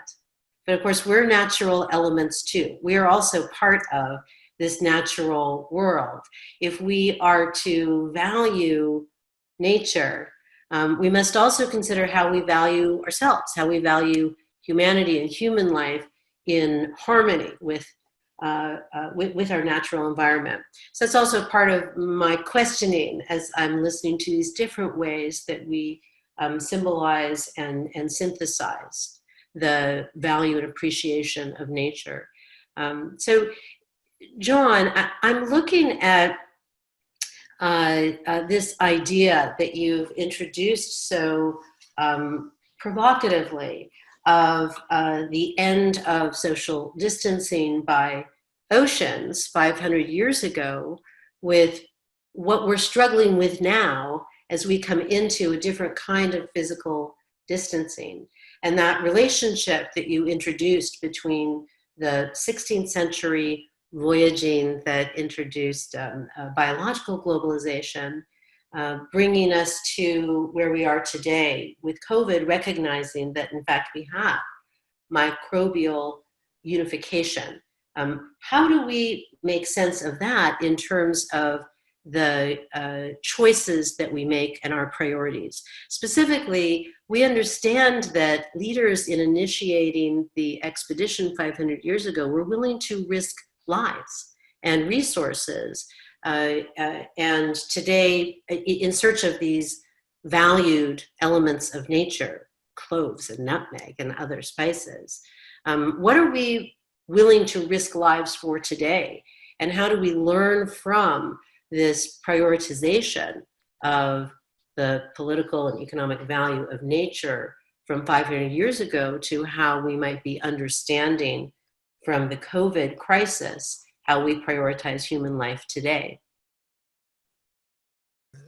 But of course, we're natural elements too. We are also part of this natural world. If we are to value nature, we must also consider how we value ourselves, how we value humanity and human life in harmony with our natural environment. So it's also part of my questioning as I'm listening to these different ways that we symbolize and synthesize the value and appreciation of nature. So, John, I'm looking at this idea that you've introduced so provocatively of the end of social distancing by oceans 500 years ago with what we're struggling with now as we come into a different kind of physical distancing. And that relationship that you introduced between the 16th century voyaging that introduced biological globalization, bringing us to where we are today with COVID, recognizing that in fact we have microbial unification. How do we make sense of that in terms of the choices that we make and our priorities? Specifically, we understand that leaders in initiating the expedition 500 years ago were willing to risk lives and resources. And today, in search of these valued elements of nature, cloves and nutmeg and other spices, what are we willing to risk lives for today? And how do we learn from this prioritization of the political and economic value of nature from 500 years ago to how we might be understanding from the COVID crisis, how we prioritize human life today?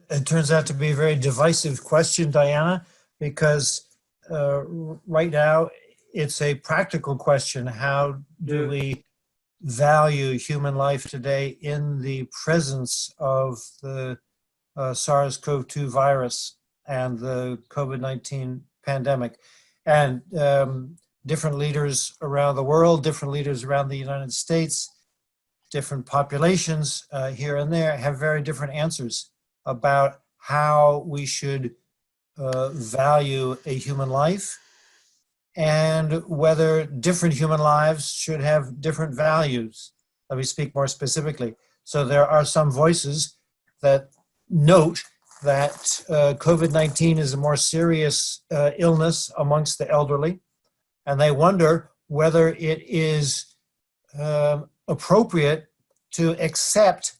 It turns out to be a very divisive question, Diana, because right now it's a practical question. How do we value human life today in the presence of the SARS-CoV-2 virus and the COVID-19 pandemic? And different leaders around the world, different leaders around the United States, different populations here and there have very different answers about how we should value a human life and whether different human lives should have different values. Let me speak more specifically. So there are some voices that note that COVID-19 is a more serious illness amongst the elderly, and they wonder whether it is appropriate to accept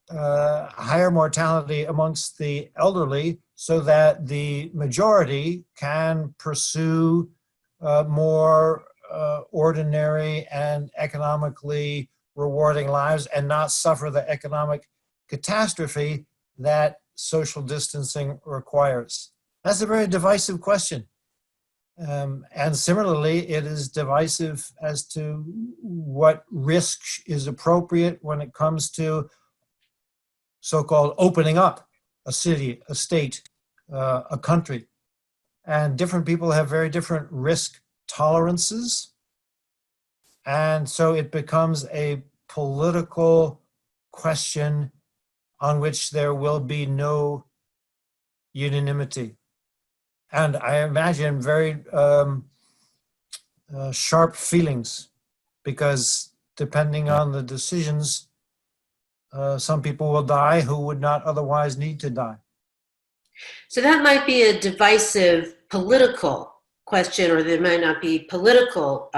higher mortality amongst the elderly so that the majority can pursue more ordinary and economically rewarding lives and not suffer the economic catastrophe that social distancing requires. That's a very divisive question. And similarly, it is divisive as to what risk is appropriate when it comes to so-called opening up a city, a state, a country. And different people have very different risk tolerances. And so it becomes a political question on which there will be no unanimity. And I imagine very sharp feelings, because depending on the decisions, some people will die who would not otherwise need to die. So that might be a divisive political question, or there might not be political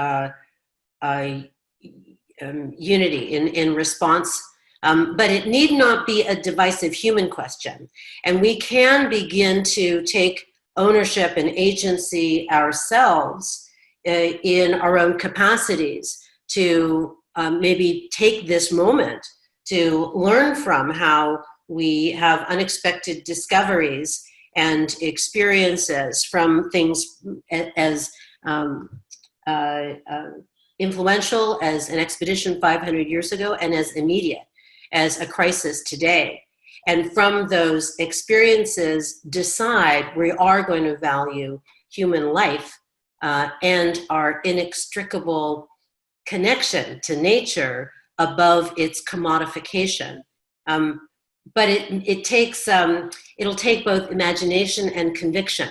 unity in response, but it need not be a divisive human question. And we can begin to take ownership and agency ourselves in our own capacities to maybe take this moment to learn from how we have unexpected discoveries and experiences from things as influential as an expedition 500 years ago and as immediate as a crisis today. And from those experiences, decide we are going to value human life and our inextricable connection to nature above its commodification. But it takes, it'll take both imagination and conviction.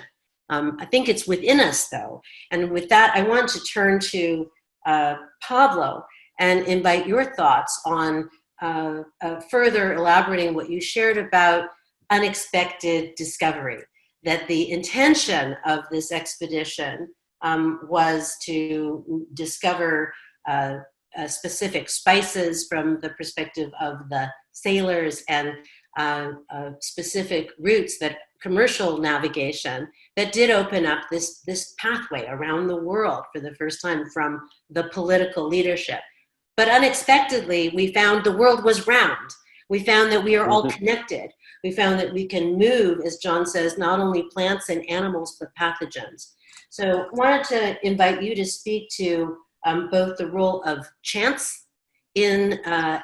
I think it's within us, though. And with that, I want to turn to Pablo and invite your thoughts on further elaborating what you shared about unexpected discovery, that the intention of this expedition was to discover specific spices from the perspective of the sailors and specific routes, that commercial navigation that did open up this pathway around the world for the first time from the political leadership. But unexpectedly, we found the world was round. We found that we are all connected. We found that we can move, as John says, not only plants and animals, but pathogens. So I wanted to invite you to speak to both the role of chance in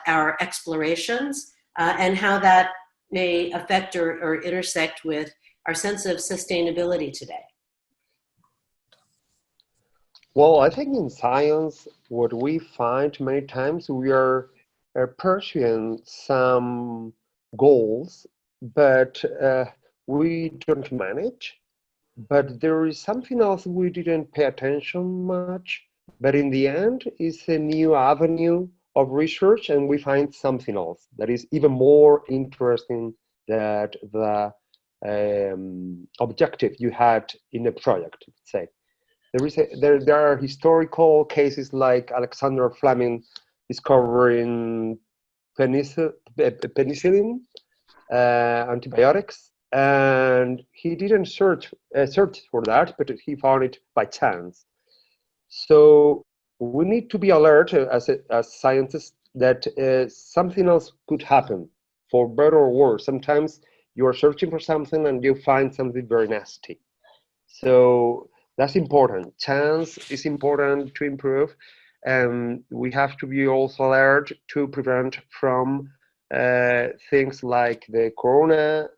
our explorations and how that may affect or intersect with our sense of sustainability today. Well, I think in science, what we find many times, we are pursuing some goals, but we don't manage. But there is something else we didn't pay attention much. But in the end, it's a new avenue of research, and we find something else that is even more interesting than the objective you had in a project, let's say. There are historical cases like Alexander Fleming discovering penicillin, antibiotics, and he didn't search for that, but he found it by chance. So we need to be alert as scientists that something else could happen, for better or worse. Sometimes you are searching for something and you find something very nasty. So that's important. Chance is important to improve, and we have to be also alert to prevent from things like the corona.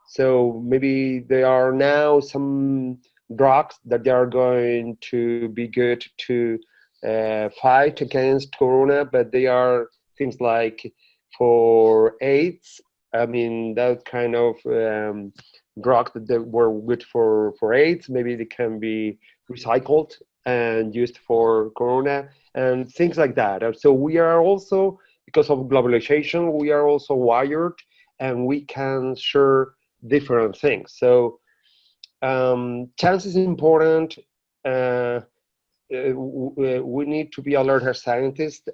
So maybe there are now some drugs that they are going to be good to fight against corona, but they are things like for AIDS. I mean, that kind of drugs that they were good for AIDS, maybe they can be recycled and used for corona and things like that. So we are also, because of globalization, we are also wired and we can share different things. So chance is important. We need to be alert as scientists.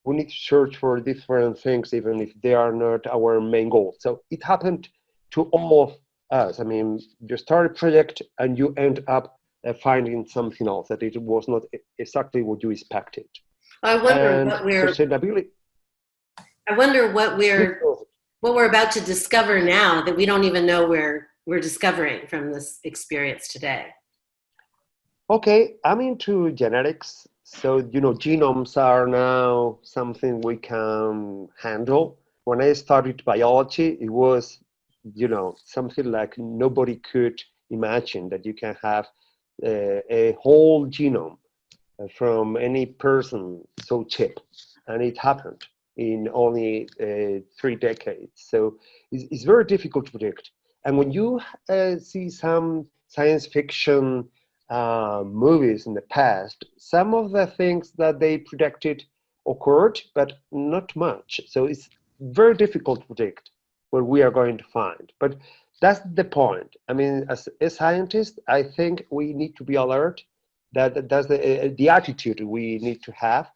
We need to search for different things, even if they are not our main goal. So it happened to all of us. I mean, you start a project and you end up finding something else that it was not exactly what you expected. I wonder and what we're. Sustainability. I wonder what we're about to discover now that we don't even know we're we're discovering from this experience today? Okay, I'm into genetics. So, you know, genomes are now something we can handle. When I started biology, it was, you know, something like nobody could imagine that you can have a whole genome from any person so cheap. And it happened in only 3 decades. So it's very difficult to predict. And when you see some science fiction movies in the past, some of the things that they predicted occurred, but not much. So it's very difficult to predict what we are going to find. But that's the point. I mean, as a scientist, I think we need to be alert. That's the attitude we need to have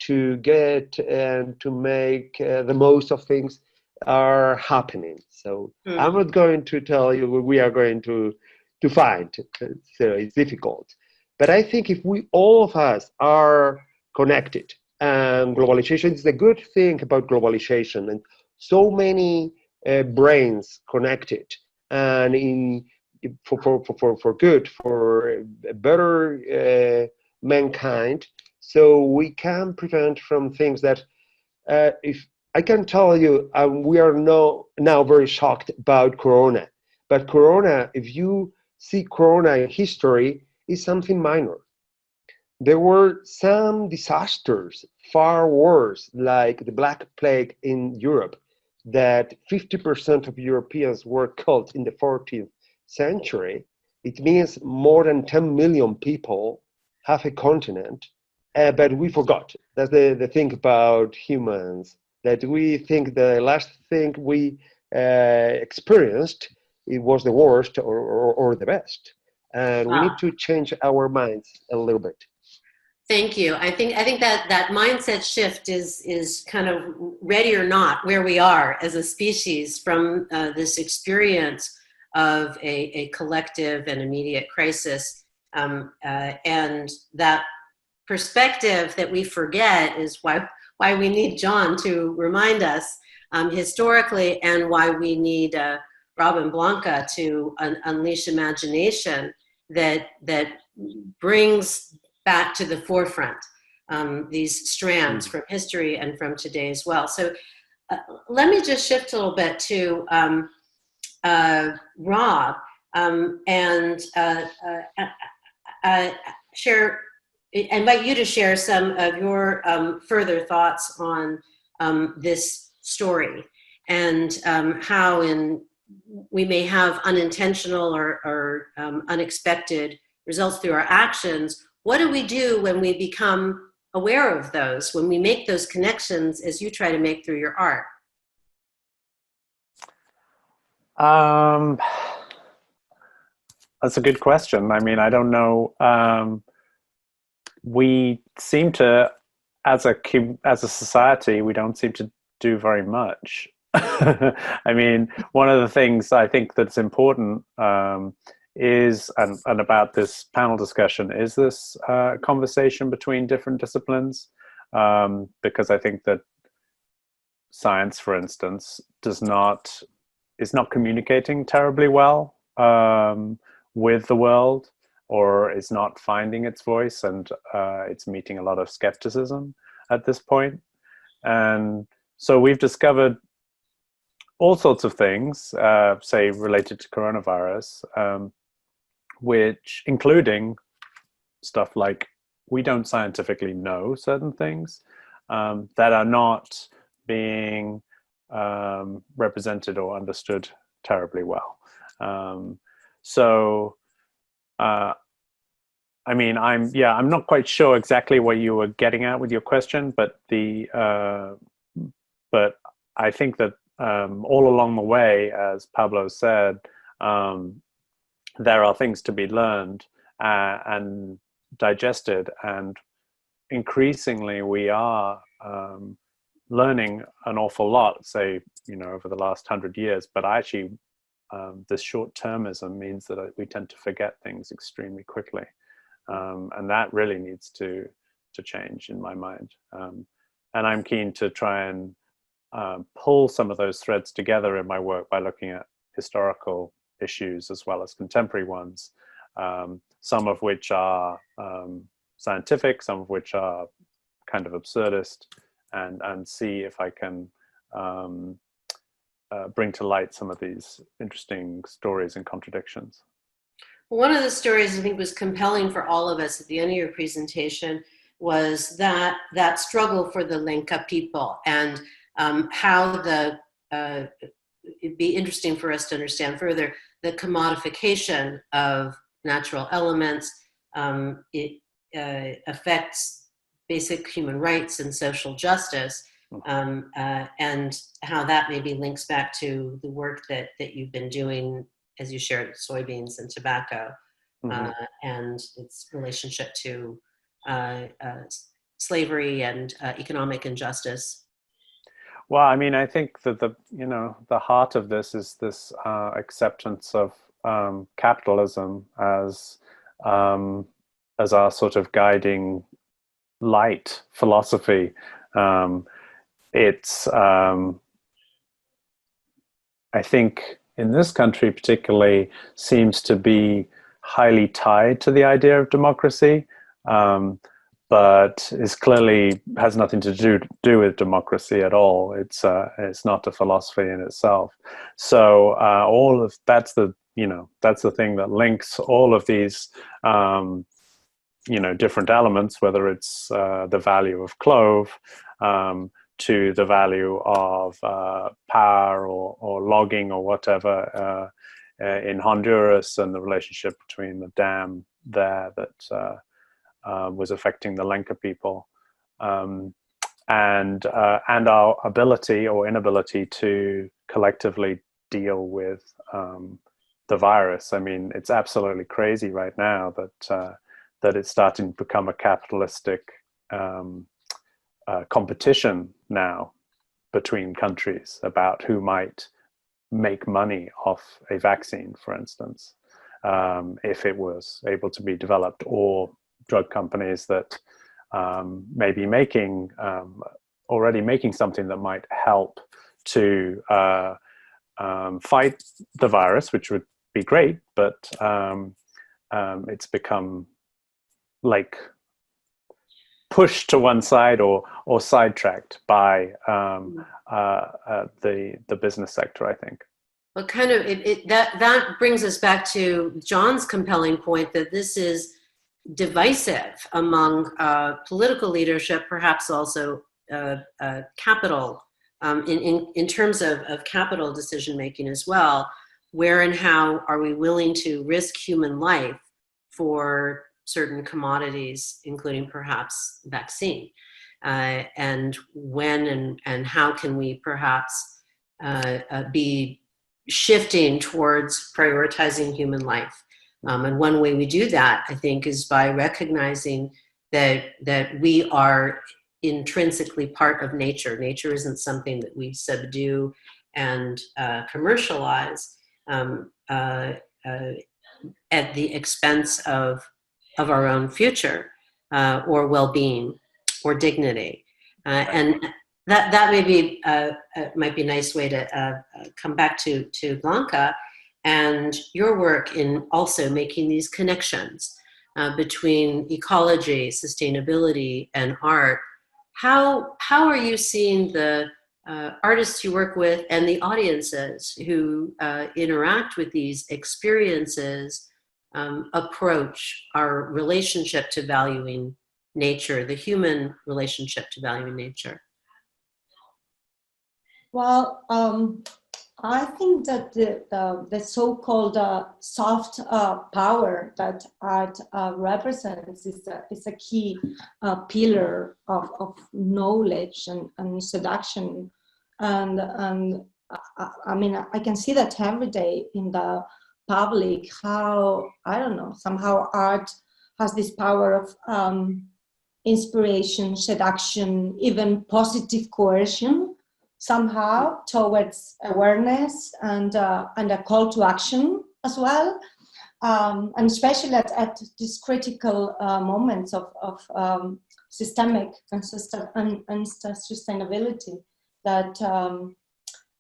to get and to make the most of things are happening. So I'm not going to tell you what we are going to find. So it's difficult. But I think if we, all of us, are connected, and globalization is a good thing about globalization, and so many brains connected, and for good, for a better mankind, so we can prevent from things that, if I can tell you, we are now very shocked about Corona. But Corona, if you see Corona in history, is something minor. There were some disasters far worse, like the Black Plague in Europe, that 50% of Europeans were killed in the 14th century. It means more than 10 million people, half a continent, but we forgot. That's the thing about humans, that we think the last thing we experienced, it was the worst or the best. And we need to change our minds a little bit. Thank you. I think that mindset shift is kind of ready or not where we are as a species from this experience of a collective and immediate crisis, and that perspective that we forget is why we need John to remind us historically, and why we need Rob and Blanca to unleash imagination that brings back to the forefront these strands from history and from today as well. So let me just shift a little bit to Rob and invite you to share some of your further thoughts on this story, and how we may have unintentional or unexpected results through our actions. What do we do when we become aware of those, when we make those connections as you try to make through your art? That's a good question. I mean, I don't know. We seem to, as a society, we don't seem to do very much. I mean, one of the things I think that's important is, and about this panel discussion, is this conversation between different disciplines, because I think that science, for instance, is not communicating terribly well with the world, or is not finding its voice, and it's meeting a lot of skepticism at this point. And so we've discovered all sorts of things, say related to coronavirus, which including stuff like we don't scientifically know certain things that are not being represented or understood terribly well. I mean, I'm not quite sure exactly what you were getting at with your question, but but I think that all along the way, as Pablo said, there are things to be learned and digested, and increasingly we are learning an awful lot, say, over the last 100 years, but actually this short-termism means that we tend to forget things extremely quickly, and that really needs to change in my mind. And I'm keen to try and pull some of those threads together in my work by looking at historical issues as well as contemporary ones, some of which are scientific, some of which are kind of absurdist, and see if I can bring to light some of these interesting stories and contradictions. One of the stories I think was compelling for all of us at the end of your presentation was that struggle for the Lenca people, and how it'd be interesting for us to understand further the commodification of natural elements. It affects basic human rights and social justice, and how that maybe links back to the work that you've been doing, as you shared, soybeans and tobacco, and its relationship to slavery and economic injustice. Well, I mean, I think that the heart of this is this acceptance of capitalism as our sort of guiding light philosophy. It's I think in this country particularly seems to be highly tied to the idea of democracy, but is clearly has nothing to do with democracy at all. It's not a philosophy in itself. So all of that's the thing that links all of these different elements, whether it's the value of clove to the value of power or logging or whatever in Honduras, and the relationship between the dam there that was affecting the Lenca people, and our ability or inability to collectively deal with the virus. I mean, it's absolutely crazy right now that it's starting to become a capitalistic competition now between countries about who might make money off a vaccine, for instance, if it was able to be developed, or drug companies that may be already making something that might help to fight the virus, which would be great, but it's become like pushed to one side or sidetracked by the business sector, I think. Well, kind of that brings us back to John's compelling point that this is divisive among political leadership, perhaps also capital, in terms of capital decision making as well. Where and how are we willing to risk human life for certain commodities, including perhaps vaccine, and when and how can we perhaps be shifting towards prioritizing human life? And one way we do that, I think, is by recognizing that we are intrinsically part of nature. Nature isn't something that we subdue and commercialize at the expense of our own future or well-being or dignity. And that maybe might be a nice way to come back to Blanca and your work in also making these connections between ecology, sustainability, and art. How are you seeing the artists you work with and the audiences who interact with these experiences approach our relationship to valuing nature, the human relationship to valuing nature? Well, I think that the so-called soft power that art represents is a key pillar of knowledge and seduction, and I mean, I can see that every day in the public, how, I don't know, somehow art has this power of inspiration, seduction, even positive coercion, somehow towards awareness and a call to action as well, and especially at these critical moments of systemic and sustainability that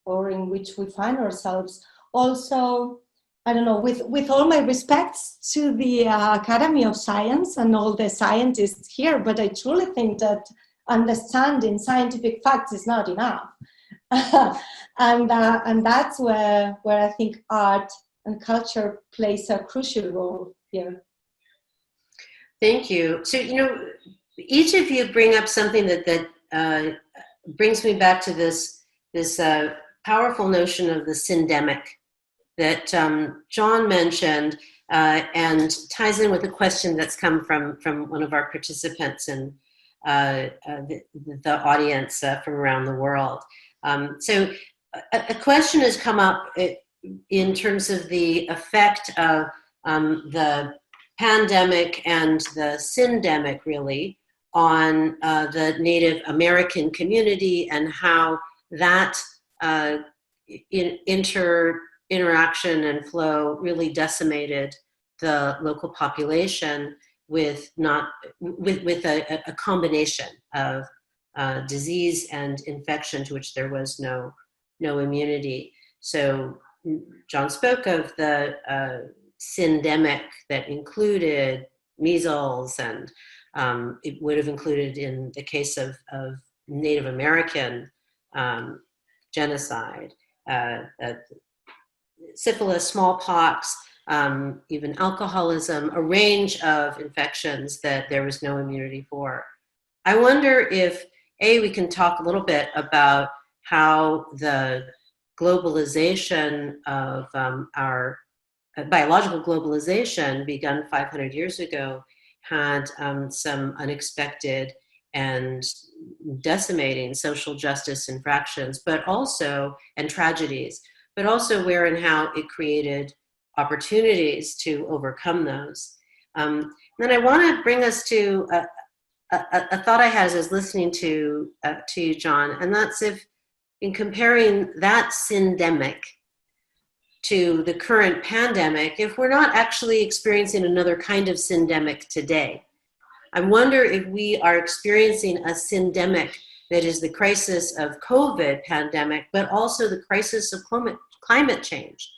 or in which we find ourselves. Also, I don't know, with all my respects to the Academy of Science and all the scientists here, but I truly think that understanding scientific facts is not enough. And that's where I think art and culture plays a crucial role here. Thank you. So, each of you bring up something that brings me back to this powerful notion of the syndemic that John mentioned, and ties in with a question that's come from one of our participants in the audience from around the world. So a question has come up in terms of the effect of the pandemic and the syndemic, really, on the Native American community, and how that interaction and flow really decimated the local population with a combination of disease and infection to which there was no immunity. So John spoke of the syndemic that included measles, and it would have included, in the case of Native American genocide, syphilis, smallpox, even alcoholism, a range of infections that there was no immunity for. I wonder if, we can talk a little bit about how the globalization of our biological globalization, begun 500 years ago, had some unexpected and decimating social justice infractions, and tragedies, but also where and how it created opportunities to overcome those. Then I want to bring us to a thought I had as I was listening to you, John, and that's if, in comparing that syndemic to the current pandemic, if we're not actually experiencing another kind of syndemic today. I wonder if we are experiencing a syndemic that is the crisis of COVID pandemic, but also the crisis of climate change,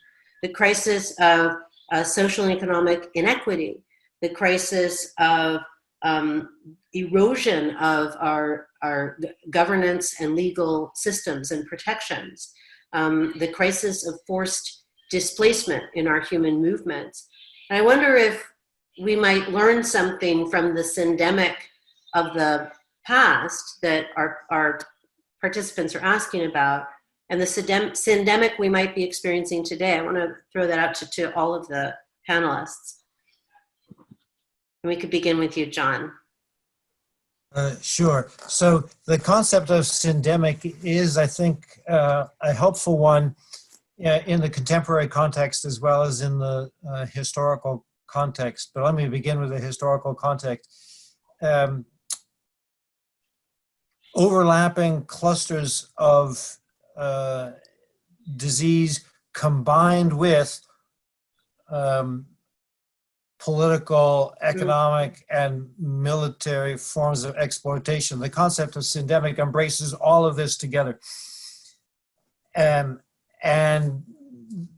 the crisis of social and economic inequity, the crisis of erosion of our governance and legal systems and protections, the crisis of forced displacement in our human movements. And I wonder if we might learn something from the syndemic of the past that our participants are asking about, and the syndemic we might be experiencing today. I want to throw that out to all of the panelists. And we could begin with you, John. Sure. So the concept of syndemic is, I think, a helpful one in the contemporary context as well as in the historical context. But let me begin with the historical context. Overlapping clusters of disease combined with political, economic, and military forms of exploitation. The concept of syndemic embraces all of this together. And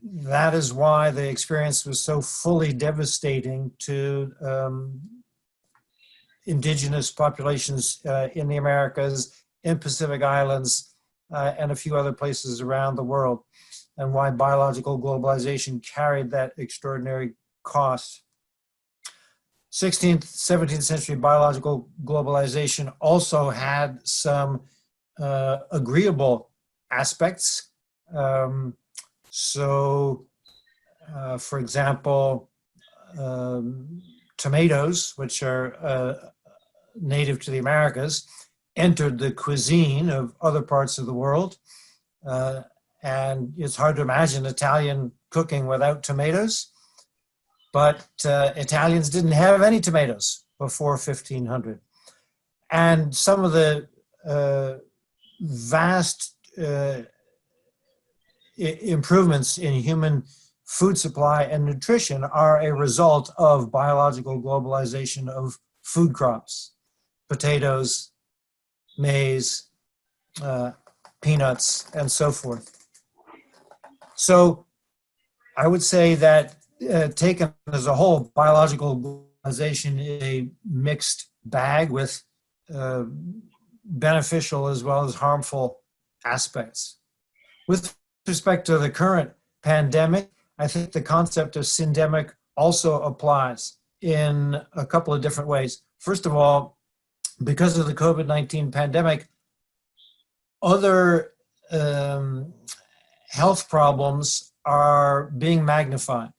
that is why the experience was so fully devastating to indigenous populations in the Americas, in Pacific Islands, and a few other places around the world, and why biological globalization carried that extraordinary cost. 16th, 17th century biological globalization also had some agreeable aspects. For example, tomatoes, which are native to the Americas, entered the cuisine of other parts of the world. And it's hard to imagine Italian cooking without tomatoes. But Italians didn't have any tomatoes before 1500. And some of the vast improvements in human food supply and nutrition are a result of biological globalization of food crops, potatoes, maize, peanuts, and so forth. So I would say that taken as a whole, biological globalization is a mixed bag with beneficial as well as harmful aspects. With respect to the current pandemic, I think the concept of syndemic also applies in a couple of different ways. First of all, because of the COVID-19 pandemic, other health problems are being magnified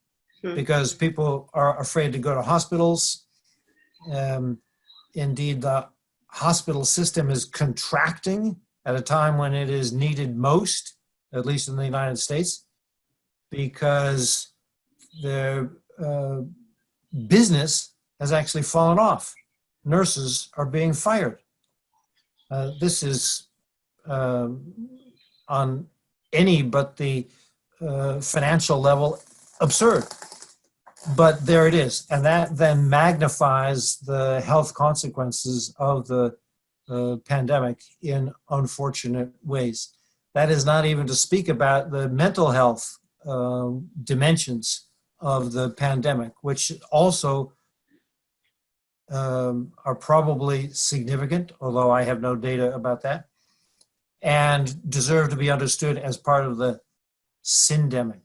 because people are afraid to go to hospitals. Indeed, the hospital system is contracting at a time when it is needed most, at least in the United States, because the business has actually fallen off. Nurses are being fired. This is on any but the financial level absurd. But there it is. And that then magnifies the health consequences of the pandemic in unfortunate ways. That is not even to speak about the mental health dimensions of the pandemic, which also are probably significant, although I have no data about that, and deserve to be understood as part of the syndemic.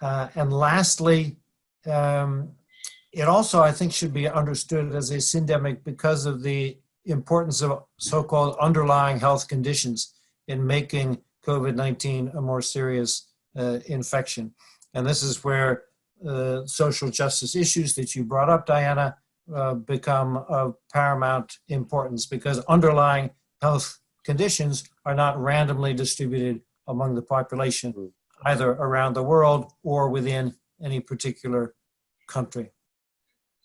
And lastly, it also, I think, should be understood as a syndemic because of the importance of so-called underlying health conditions in making COVID-19 a more serious infection. And this is where social justice issues that you brought up, Diana, become of paramount importance, because underlying health conditions are not randomly distributed among the population, either around the world or within any particular country.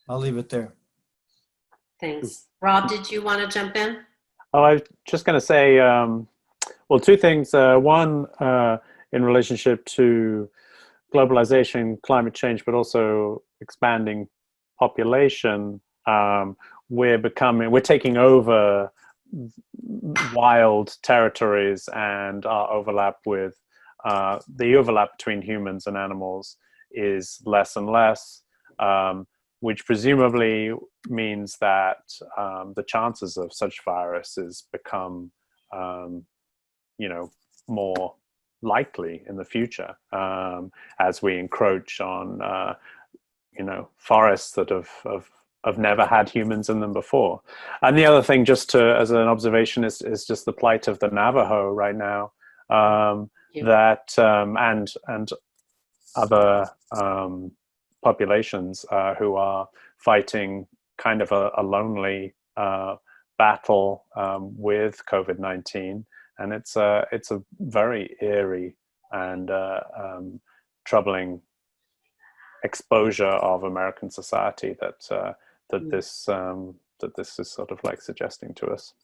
I'll leave it there. Thanks. Rob, did you want to jump in? Oh, I was just going to say, well, two things. One, in relationship to globalization, climate change, but also expanding population, we're taking over wild territories, and our overlap with the overlap between humans and animals is less and less, which presumably means that the chances of such viruses become, more likely in the future as we encroach on, forests that have never had humans in them before. And the other thing, just as an observation, is just the plight of the Navajo right now. That and other populations who are fighting kind of a lonely battle with COVID-19, and it's a very eerie and troubling exposure of American society that this is sort of like suggesting to us.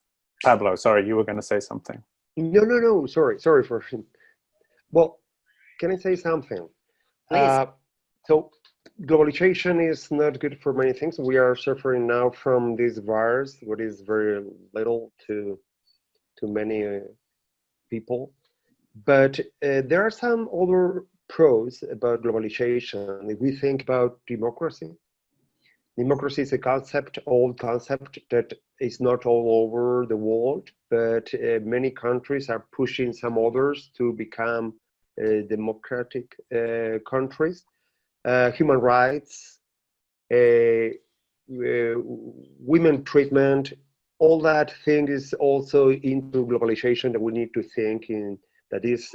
Pablo, sorry, you were going to say something. No. Sorry for. Well, can I say something? Please. So globalization is not good for many things. We are suffering now from this virus, what is very little to many people. But there are some other pros about globalization. If we think about democracy is a concept, old concept that is not all over the world, but many countries are pushing some others to become democratic countries. Human rights, women treatment, all that thing is also into globalization that we need to think in, that is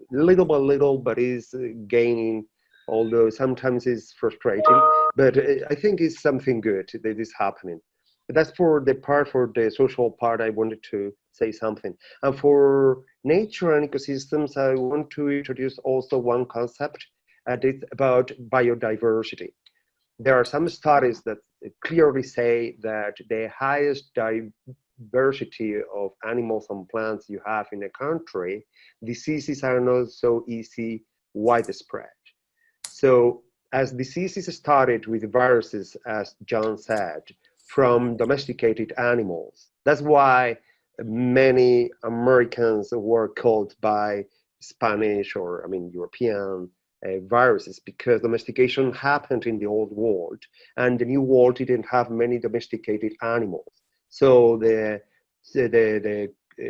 little by little, but is gaining, although sometimes it's frustrating, but I think it's something good that is happening. But that's for the social part, I wanted to say something. And for nature and ecosystems, I want to introduce also one concept, and it's about biodiversity. There are some studies that clearly say that the highest diversity of animals and plants you have in a country, diseases are not so easy widespread. So as diseases started with viruses, as John said, from domesticated animals, that's why many Americans were called by Spanish or European viruses, because domestication happened in the old world, and the new world didn't have many domesticated animals. So the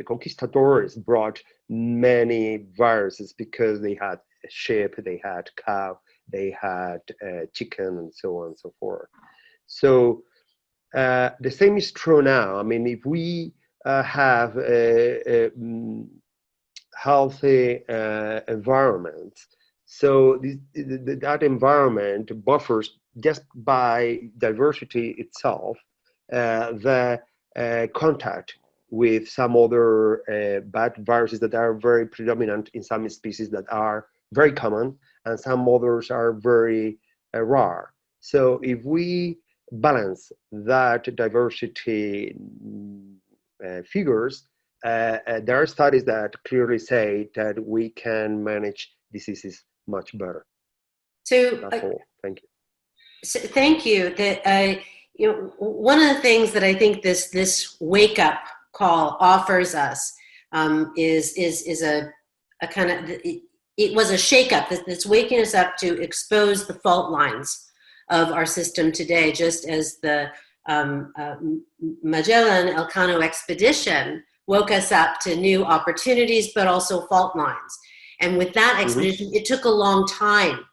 conquistadors brought many viruses because they had sheep, they had cow, they had chicken, and so on and so forth. So the same is true now. I mean, if we have a healthy environment, so that environment buffers, just by diversity itself, the contact with some other bad viruses that are very predominant in some species that are very common, and some others are very rare. So if we balance that diversity figures, there are studies that clearly say that we can manage diseases much better. So that's all. Thank you. So, thank you. That you know, one of the things that I think this wake up call offers us is a kind of, it was a shakeup that's waking us up to expose the fault lines of our system today, just as the Magellan Elcano expedition woke us up to new opportunities, but also fault lines. And with that expedition, it took a long time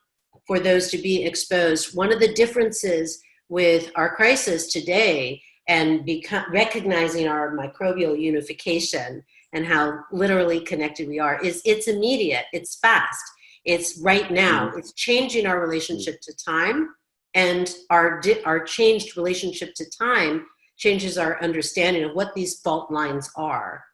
for those to be exposed. One of the differences with our crisis today and recognizing our microbial unification and how literally connected we are is it's immediate, it's fast, it's right now, it's changing our relationship to time, and our changed relationship to time changes our understanding of what these fault lines are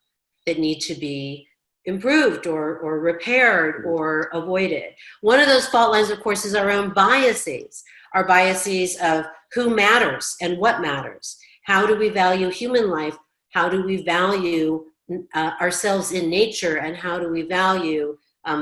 that need to be improved or repaired or avoided. One of those fault lines, of course, is our own biases, our biases of who matters and what matters. How do we value human life? How do we value ourselves in nature? And how do we value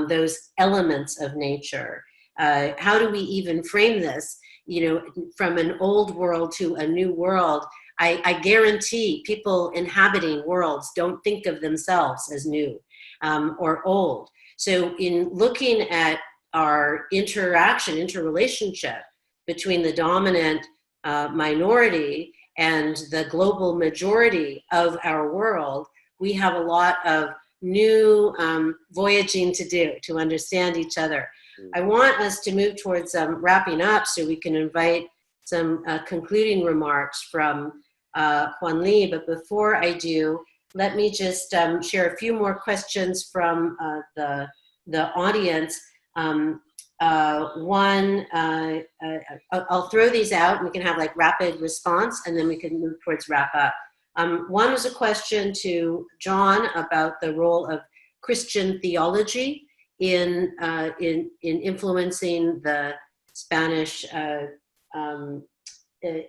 those elements of nature? How do we even frame this, you know, from an old world to a new world? I guarantee people inhabiting worlds don't think of themselves as new or old. So in looking at our interrelationship between the dominant minority and the global majority of our world, we have a lot of new voyaging to do to understand each other. I want us to move towards wrapping up so we can invite some concluding remarks from Juan Lee, but before I do, let me just share a few more questions from the audience. One, I'll throw these out and we can have like rapid response and then we can move towards wrap up. One was a question to John about the role of Christian theology in influencing the Spanish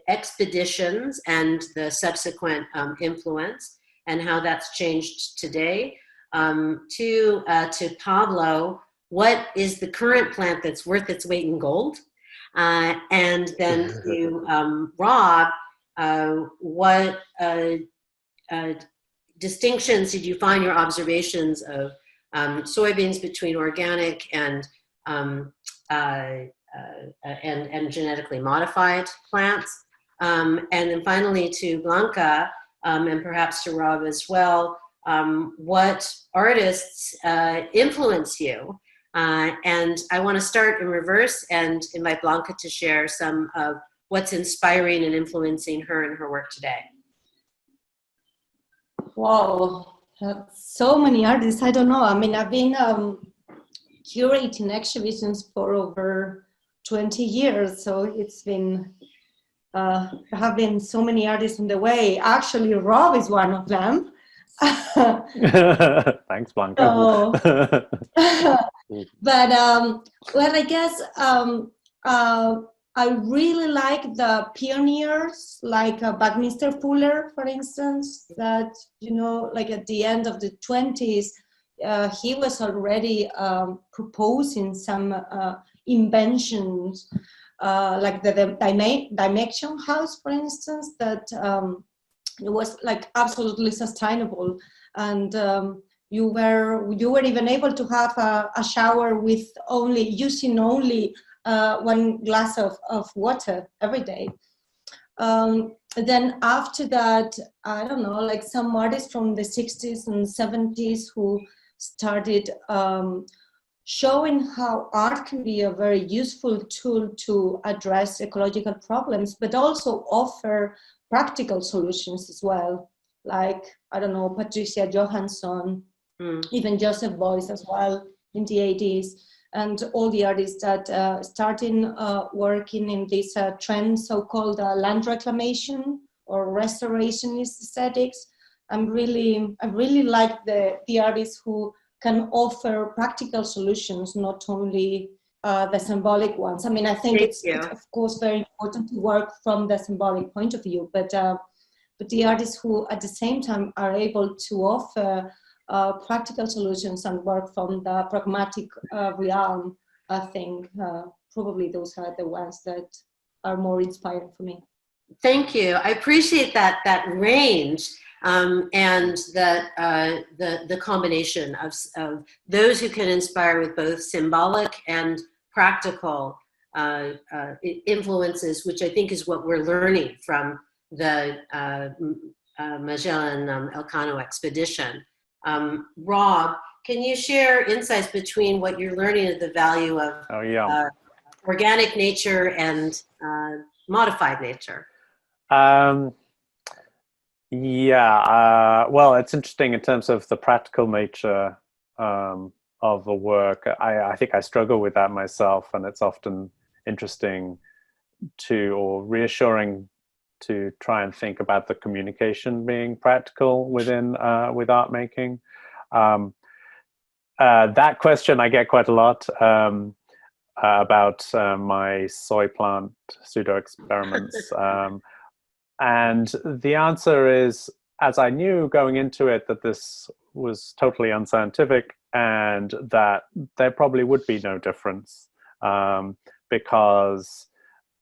expeditions and the subsequent influence, and how that's changed today. To Pablo, what is the current plant that's worth its weight in gold? And then to Rob, what distinctions did you find your observations of soybeans between organic and genetically modified plants? And then finally to Blanca, and perhaps to Rob as well, what artists influence you? And I want to start in reverse and invite Blanca to share some of what's inspiring and influencing her in her work today. Wow, so many artists. I don't know. I mean, I've been curating exhibitions for over 20 years, so it's been there have been so many artists on the way. Actually, Rob is one of them. Thanks, Blanca. But well, I guess I really like the pioneers, like Buckminster Fuller, for instance, that, you know, like at the end of the 20s, he was already proposing some inventions, like the dimension house, for instance, that it was like absolutely sustainable. And you were even able to have a shower with using only 1 glass of water every day. Then after that, I don't know, like some artists from the 60s and 70s who started showing how art can be a very useful tool to address ecological problems, but also offer practical solutions as well. Like, I don't know, Patricia Johansson, even Joseph Beuys as well in the 80s, and all the artists that starting working in this trend, so-called land reclamation or restorationist aesthetics. I really like the artists who can offer practical solutions, not only the symbolic ones. I mean, I think it's of course very important to work from the symbolic point of view, but the artists who at the same time are able to offer practical solutions and work from the pragmatic realm, I think probably those are the ones that are more inspiring for me. Thank you. I appreciate that range. And the combination of those who can inspire with both symbolic and practical influences, which I think is what we're learning from the Magellan Elcano expedition. Rob, can you share insights between what you're learning of the value of organic nature and modified nature? Well, it's interesting in terms of the practical nature of the work. I think I struggle with that myself, and it's often interesting or reassuring to try and think about the communication being practical within with art making. That question I get quite a lot about my soy plant pseudo experiments. And the answer is, as I knew going into it that this was totally unscientific and that there probably would be no difference because,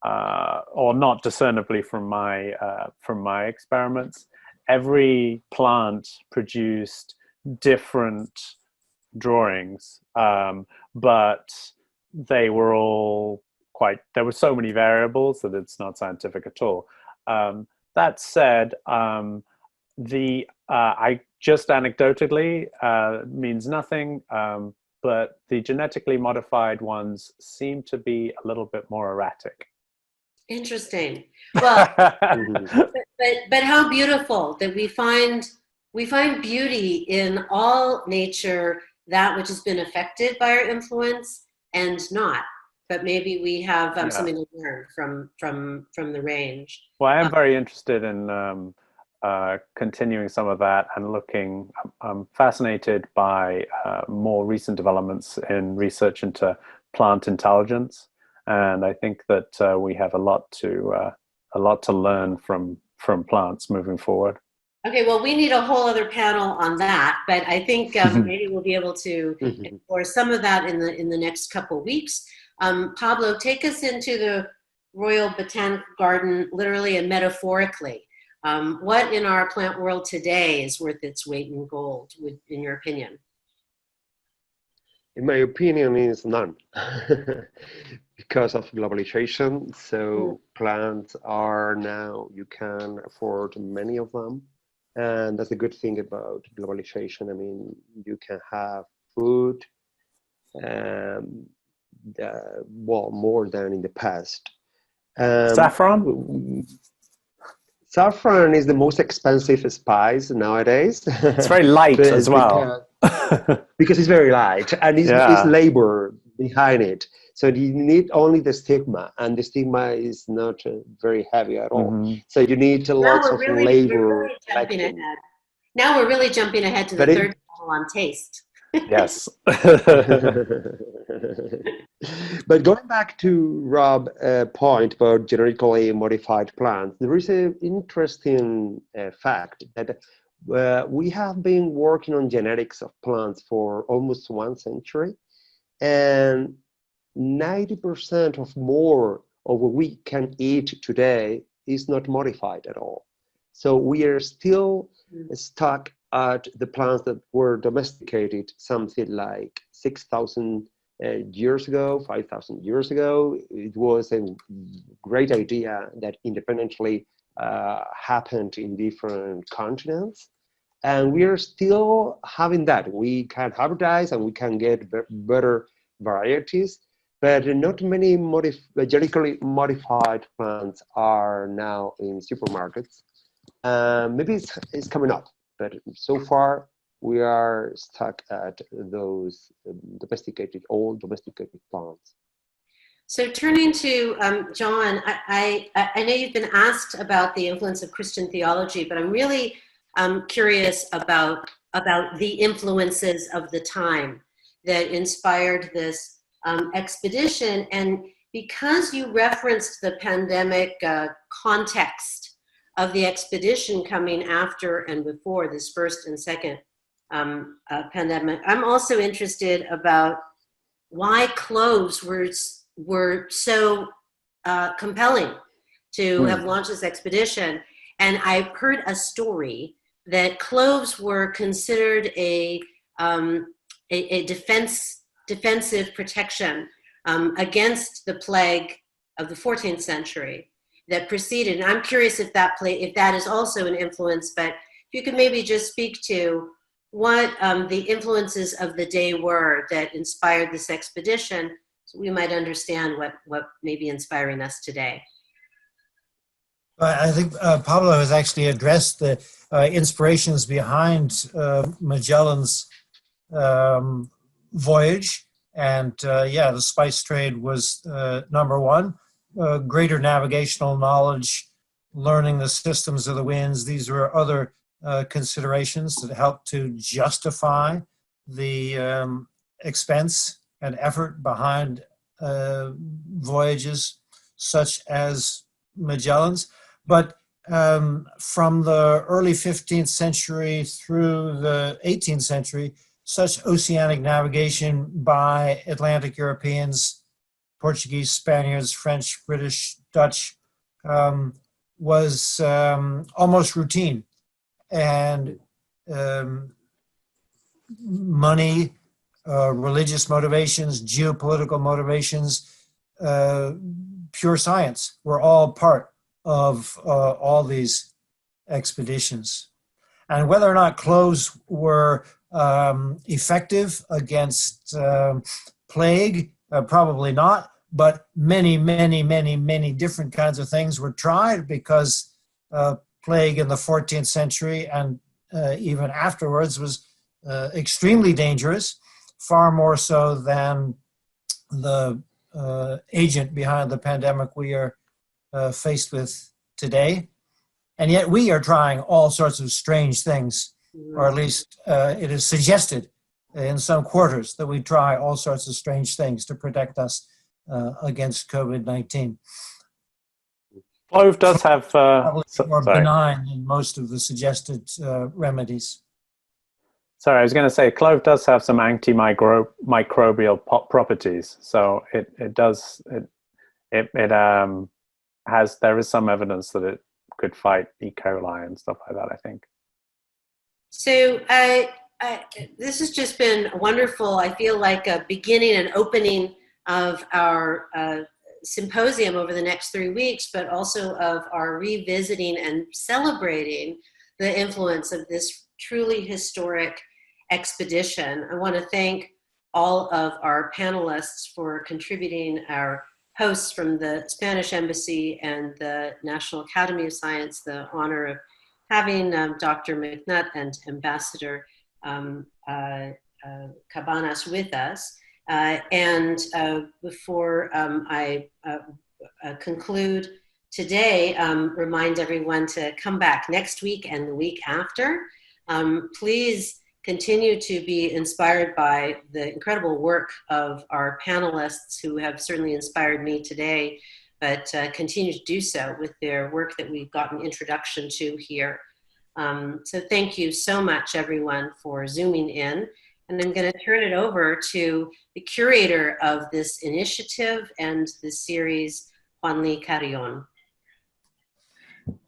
or not discernibly from my experiments, every plant produced different drawings, but they were all there were so many variables that it's not scientific at all. That said, I just anecdotally means nothing, but the genetically modified ones seem to be a little bit more erratic. Interesting. Well, but how beautiful that we find beauty in all nature, that which has been affected by our influence and not. But maybe we have something to learn from the range. Well, I am very interested in continuing some of that and looking. I'm fascinated by more recent developments in research into plant intelligence, and I think that we have a lot to learn from plants moving forward. Okay, well, we need a whole other panel on that, but I think maybe we'll be able to explore some of that in the next couple of weeks. Pablo, take us into the Royal Botanical Garden, literally and metaphorically. What in our plant world today is worth its weight in gold, in your opinion? In my opinion, is none. Because of globalization, so plants are now, you can afford many of them. And that's a good thing about globalization. I mean, you can have food, well, more than in the past. Saffron? Saffron is the most expensive spice nowadays. It's very light as well. Because it's very light and it's labor behind it. So you need only the stigma, and the stigma is not very heavy at all. So you need lots of labor. Now we're really jumping ahead to the third panel on taste. Yes. But going back to Rob's point about genetically modified plants, there is an interesting fact that we have been working on genetics of plants for almost 1 century, and 90% of more of what we can eat today is not modified at all. So we are still stuck at the plants that were domesticated something like 6,000 years ago, 5,000 years ago. It was a great idea that independently happened in different continents. And we are still having that. We can hybridize and we can get better varieties, but not many genetically modified plants are now in supermarkets. Maybe it's coming up, but so far we are stuck at those old domesticated plants. So turning to John, I know you've been asked about the influence of Christian theology, but I'm really curious about the influences of the time that inspired this expedition. And because you referenced the pandemic context of the expedition coming after and before this first and second pandemic, I'm also interested about why cloves were so compelling to have launched this expedition. And I've heard a story that cloves were considered a defensive protection against the plague of the 14th century that preceded. And I'm curious if that is also an influence, but if you could maybe just speak to what the influences of the day were that inspired this expedition, so we might understand what may be inspiring us today. I think Pablo has actually addressed the inspirations behind Magellan's voyage. And the spice trade was number one. Greater navigational knowledge, learning the systems of the winds. These were other considerations that helped to justify the expense and effort behind voyages such as Magellan's. But from the early 15th century through the 18th century, such oceanic navigation by Atlantic Europeans, Portuguese, Spaniards, French, British, Dutch, was almost routine. And money, religious motivations, geopolitical motivations, pure science were all part of all these expeditions. And whether or not cloves were effective against plague, probably not, but many different kinds of things were tried because plague in the 14th century and even afterwards was extremely dangerous, far more so than the agent behind the pandemic we are faced with today. And yet we are trying all sorts of strange things, or at least it is suggested in some quarters that we try all sorts of strange things to protect us against COVID-19. Clove does have probably more benign than most of the suggested remedies. Sorry, I was going to say clove does have some antimicrobial properties, so there is some evidence that it could fight E. coli and stuff like that, I think. So this has just been wonderful. I feel like a beginning and opening of our symposium over the next 3 weeks, but also of our revisiting and celebrating the influence of this truly historic expedition. I want to thank all of our panelists for contributing, our hosts from the Spanish Embassy and the National Academy of Science, the honor of having Dr. McNutt and Ambassador Cabanas with us. And before I conclude today, remind everyone to come back next week and the week after. Please continue to be inspired by the incredible work of our panelists who have certainly inspired me today, but continue to do so with their work that we've gotten introduction to here. So thank you so much, everyone, for zooming in. And I'm going to turn it over to the curator of this initiative and the series, Juan Lee Carrion.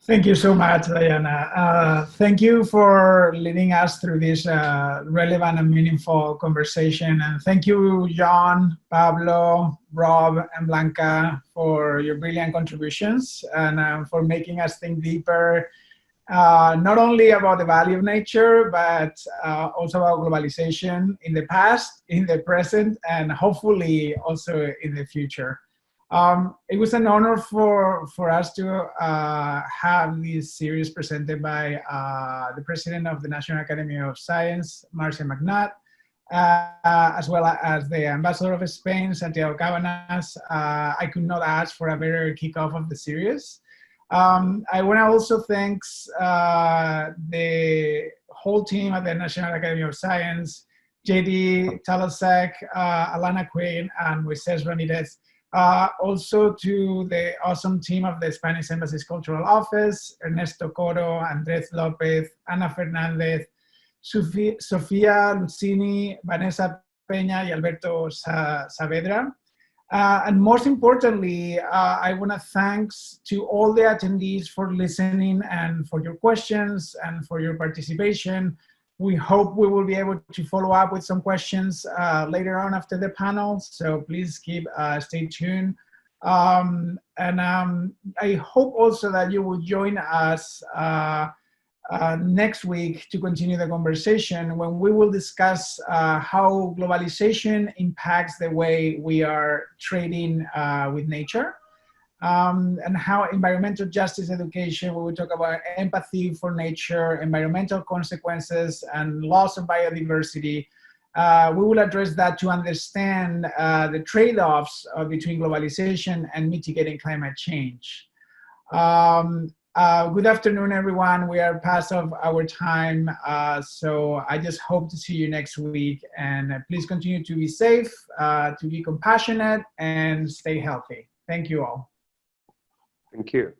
Thank you so much, Diana. Thank you for leading us through this relevant and meaningful conversation. And thank you, John, Pablo, Rob, and Blanca for your brilliant contributions and for making us think deeper, not only about the value of nature, but also about globalization in the past, in the present, and hopefully also in the future. It was an honor for us to have this series presented by the President of the National Academy of Science, Marcia Macneil, as well as the Ambassador of Spain, Santiago Cabanas. I could not ask for a better kickoff of the series. I want to also thank the whole team at the National Academy of Science, JD Talasek, Alana Quinn, and Moises Ramirez. Also to the awesome team of the Spanish Embassy's Cultural Office, Ernesto Coro, Andrés López, Ana Fernández, Sofía Lucini, Vanessa Peña, y Alberto Saavedra. And most importantly, I want to thank to all the attendees for listening and for your questions and for your participation. We hope we will be able to follow up with some questions later on after the panel, so please stay tuned. I hope also that you will join us next week to continue the conversation when we will discuss how globalization impacts the way we are trading with nature. And how environmental justice education, we will talk about empathy for nature, environmental consequences, and loss of biodiversity. We will address that to understand the trade-offs between globalization and mitigating climate change. Good afternoon, everyone. We are past of our time, so I just hope to see you next week. And please continue to be safe, to be compassionate, and stay healthy. Thank you all. Thank you.